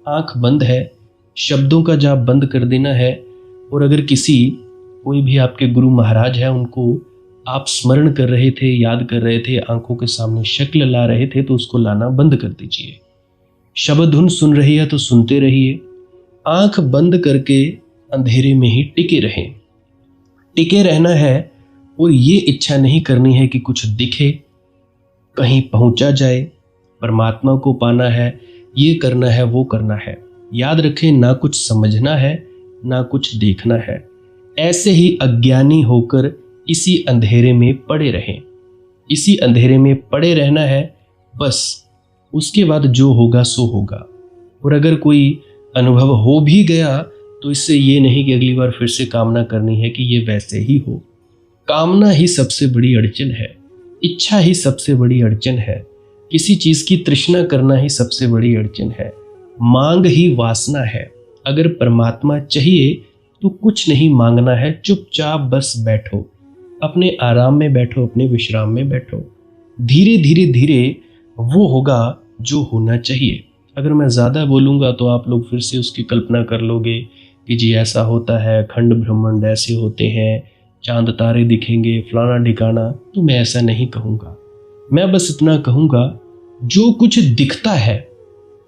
आंख बंद है, शब्दों का जाप बंद कर देना है। और अगर कोई भी आपके गुरु महाराज है, उनको आप स्मरण कर रहे थे, याद कर रहे थे, आंखों के सामने शक्ल ला रहे थे, तो उसको लाना बंद कर दीजिए। शब्द धुन सुन रही है तो सुनते रहिए। आंख बंद करके अंधेरे में ही टिके रहें। टिके रहना है और ये इच्छा नहीं करनी है कि कुछ दिखे, कहीं पहुंचा जाए, परमात्मा को पाना है, ये करना है, वो करना है। याद रखें, ना कुछ समझना है, ना कुछ देखना है। ऐसे ही अज्ञानी होकर इसी अंधेरे में पड़े रहें। इसी अंधेरे में पड़े रहना है बस। उसके बाद जो होगा सो होगा। और अगर कोई अनुभव हो भी गया तो इससे ये नहीं कि अगली बार फिर से कामना करनी है कि ये वैसे ही हो। कामना ही सबसे बड़ी अड़चन है, इच्छा ही सबसे बड़ी अड़चन है, किसी चीज की तृष्णा करना ही सबसे बड़ी अड़चन है, मांग ही वासना है। अगर परमात्मा चाहिए तो कुछ नहीं मांगना है, चुपचाप बस बैठो, अपने आराम में बैठो, अपने विश्राम में बैठो। धीरे धीरे धीरे वो होगा जो होना चाहिए। अगर मैं ज़्यादा बोलूँगा तो आप लोग फिर से उसकी कल्पना कर लोगे कि जी ऐसा होता है, खंड ब्रह्मांड ऐसे होते हैं, चांद तारे दिखेंगे, फलाना ढिकाना। तो मैं ऐसा नहीं कहूँगा। मैं बस इतना कहूँगा, जो कुछ दिखता है,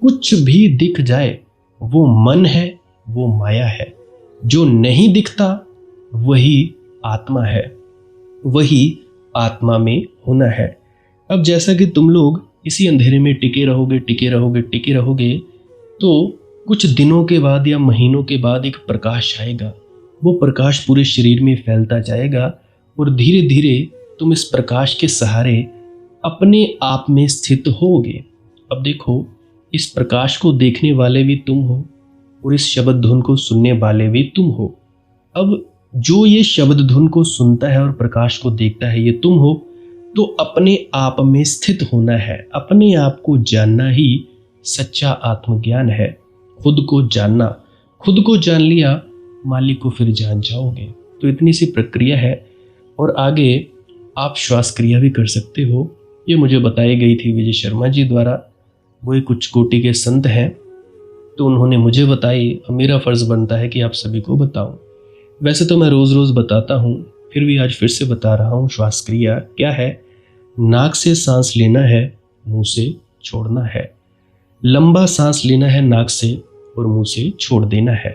कुछ भी दिख जाए, वो मन है, वो माया है। जो नहीं दिखता वही आत्मा है, वही आत्मा में होना है। अब जैसा कि तुम लोग इसी अंधेरे में टिके रहोगे, टिके रहोगे, टिके रहोगे, तो कुछ दिनों के बाद या महीनों के बाद एक प्रकाश आएगा। वो प्रकाश पूरे शरीर में फैलता जाएगा और धीरे धीरे तुम इस प्रकाश के सहारे अपने आप में स्थित होगे। अब देखो, इस प्रकाश को देखने वाले भी तुम हो और इस शब्द धुन को सुनने वाले भी तुम हो। अब जो ये शब्द धुन को सुनता है और प्रकाश को देखता है, ये तुम हो। तो अपने आप में स्थित होना है, अपने आप को जानना ही सच्चा आत्मज्ञान है। खुद को जानना, खुद को जान लिया, मालिक को फिर जान जाओगे। तो इतनी सी प्रक्रिया है। और आगे आप श्वास क्रिया भी कर सकते हो। ये मुझे बताई गई थी विजय शर्मा जी द्वारा। वो एक उच्च कोटि के संत हैं, तो उन्होंने मुझे बताई। अब मेरा फर्ज बनता है कि आप सभी को बताऊं। वैसे तो मैं रोज़ रोज़ बताता हूं, फिर भी आज फिर से बता रहा हूं। श्वास क्रिया क्या है? नाक से सांस लेना है, मुंह से छोड़ना है। लंबा सांस लेना है नाक से और मुंह से छोड़ देना है।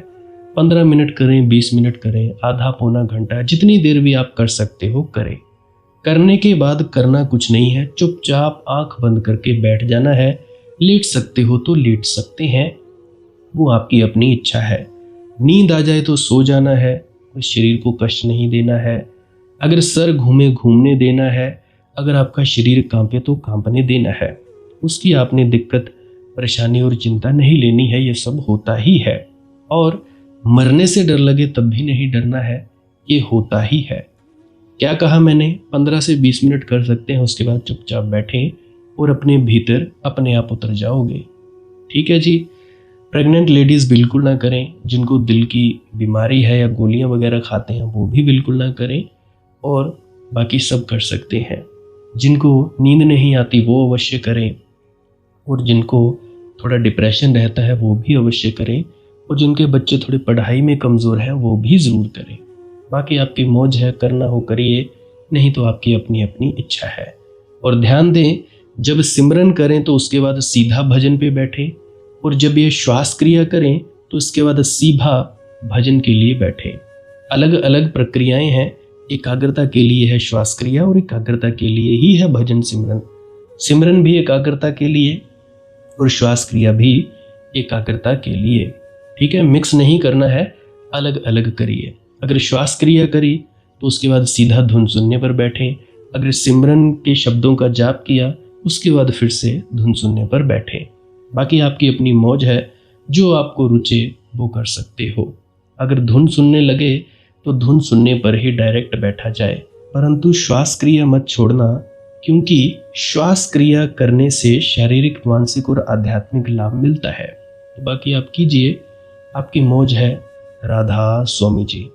15 मिनट करें, 20 मिनट करें, आधा पौना घंटा, जितनी देर भी आप कर सकते हो करें। करने के बाद करना कुछ नहीं है, चुपचाप आंख बंद करके बैठ जाना है। लेट सकते हो तो लेट सकते हैं, वो आपकी अपनी इच्छा है। नींद आ जाए तो सो जाना है, कोई शरीर को कष्ट नहीं देना है। अगर सर घूमे घूमने देना है, अगर आपका शरीर कांपे तो कांपने देना है। उसकी आपने दिक्कत, परेशानी और चिंता नहीं लेनी है, ये सब होता ही है। और मरने से डर लगे तब भी नहीं डरना है, ये होता ही है। क्या कहा मैंने? 15 से 20 मिनट कर सकते हैं, उसके बाद चुपचाप बैठें और अपने भीतर अपने आप उतर जाओगे। ठीक है जी। प्रेग्नेंट लेडीज़ बिल्कुल ना करें, जिनको दिल की बीमारी है या गोलियां वगैरह खाते हैं वो भी बिल्कुल ना करें, और बाकी सब कर सकते हैं। जिनको नींद नहीं आती वो अवश्य करें, और जिनको थोड़ा डिप्रेशन रहता है वो भी अवश्य करें, और जिनके बच्चे थोड़ी पढ़ाई में कमज़ोर हैं वो भी ज़रूर करें। बाकी आपकी मौज है, करना हो करिए, नहीं तो आपकी अपनी अपनी इच्छा है। और ध्यान दें, जब सिमरन करें तो उसके बाद सीधा भजन पे बैठें, और जब ये श्वास क्रिया करें तो इसके बाद सीधा भजन के लिए बैठें। अलग अलग प्रक्रियाएं हैं। एकाग्रता के लिए है श्वास क्रिया और एकाग्रता के लिए ही है भजन सिमरन। सिमरन भी एकाग्रता के लिए और श्वास क्रिया भी एकाग्रता के लिए। ठीक है, मिक्स नहीं करना है, अलग अलग करिए। अगर श्वास क्रिया करी तो उसके बाद सीधा धुन सुनने पर बैठें। अगर सिमरन के शब्दों का जाप किया उसके बाद फिर से धुन सुनने पर बैठें। बाकी आपकी अपनी मौज है, जो आपको रुचे वो कर सकते हो। अगर धुन सुनने लगे तो धुन सुनने पर ही डायरेक्ट बैठा जाए, परंतु श्वास क्रिया मत छोड़ना, क्योंकि श्वास क्रिया करने से शारीरिक, मानसिक और आध्यात्मिक लाभ मिलता है। तो बाकी आप कीजिए, आपकी मौज है। राधा स्वामी जी।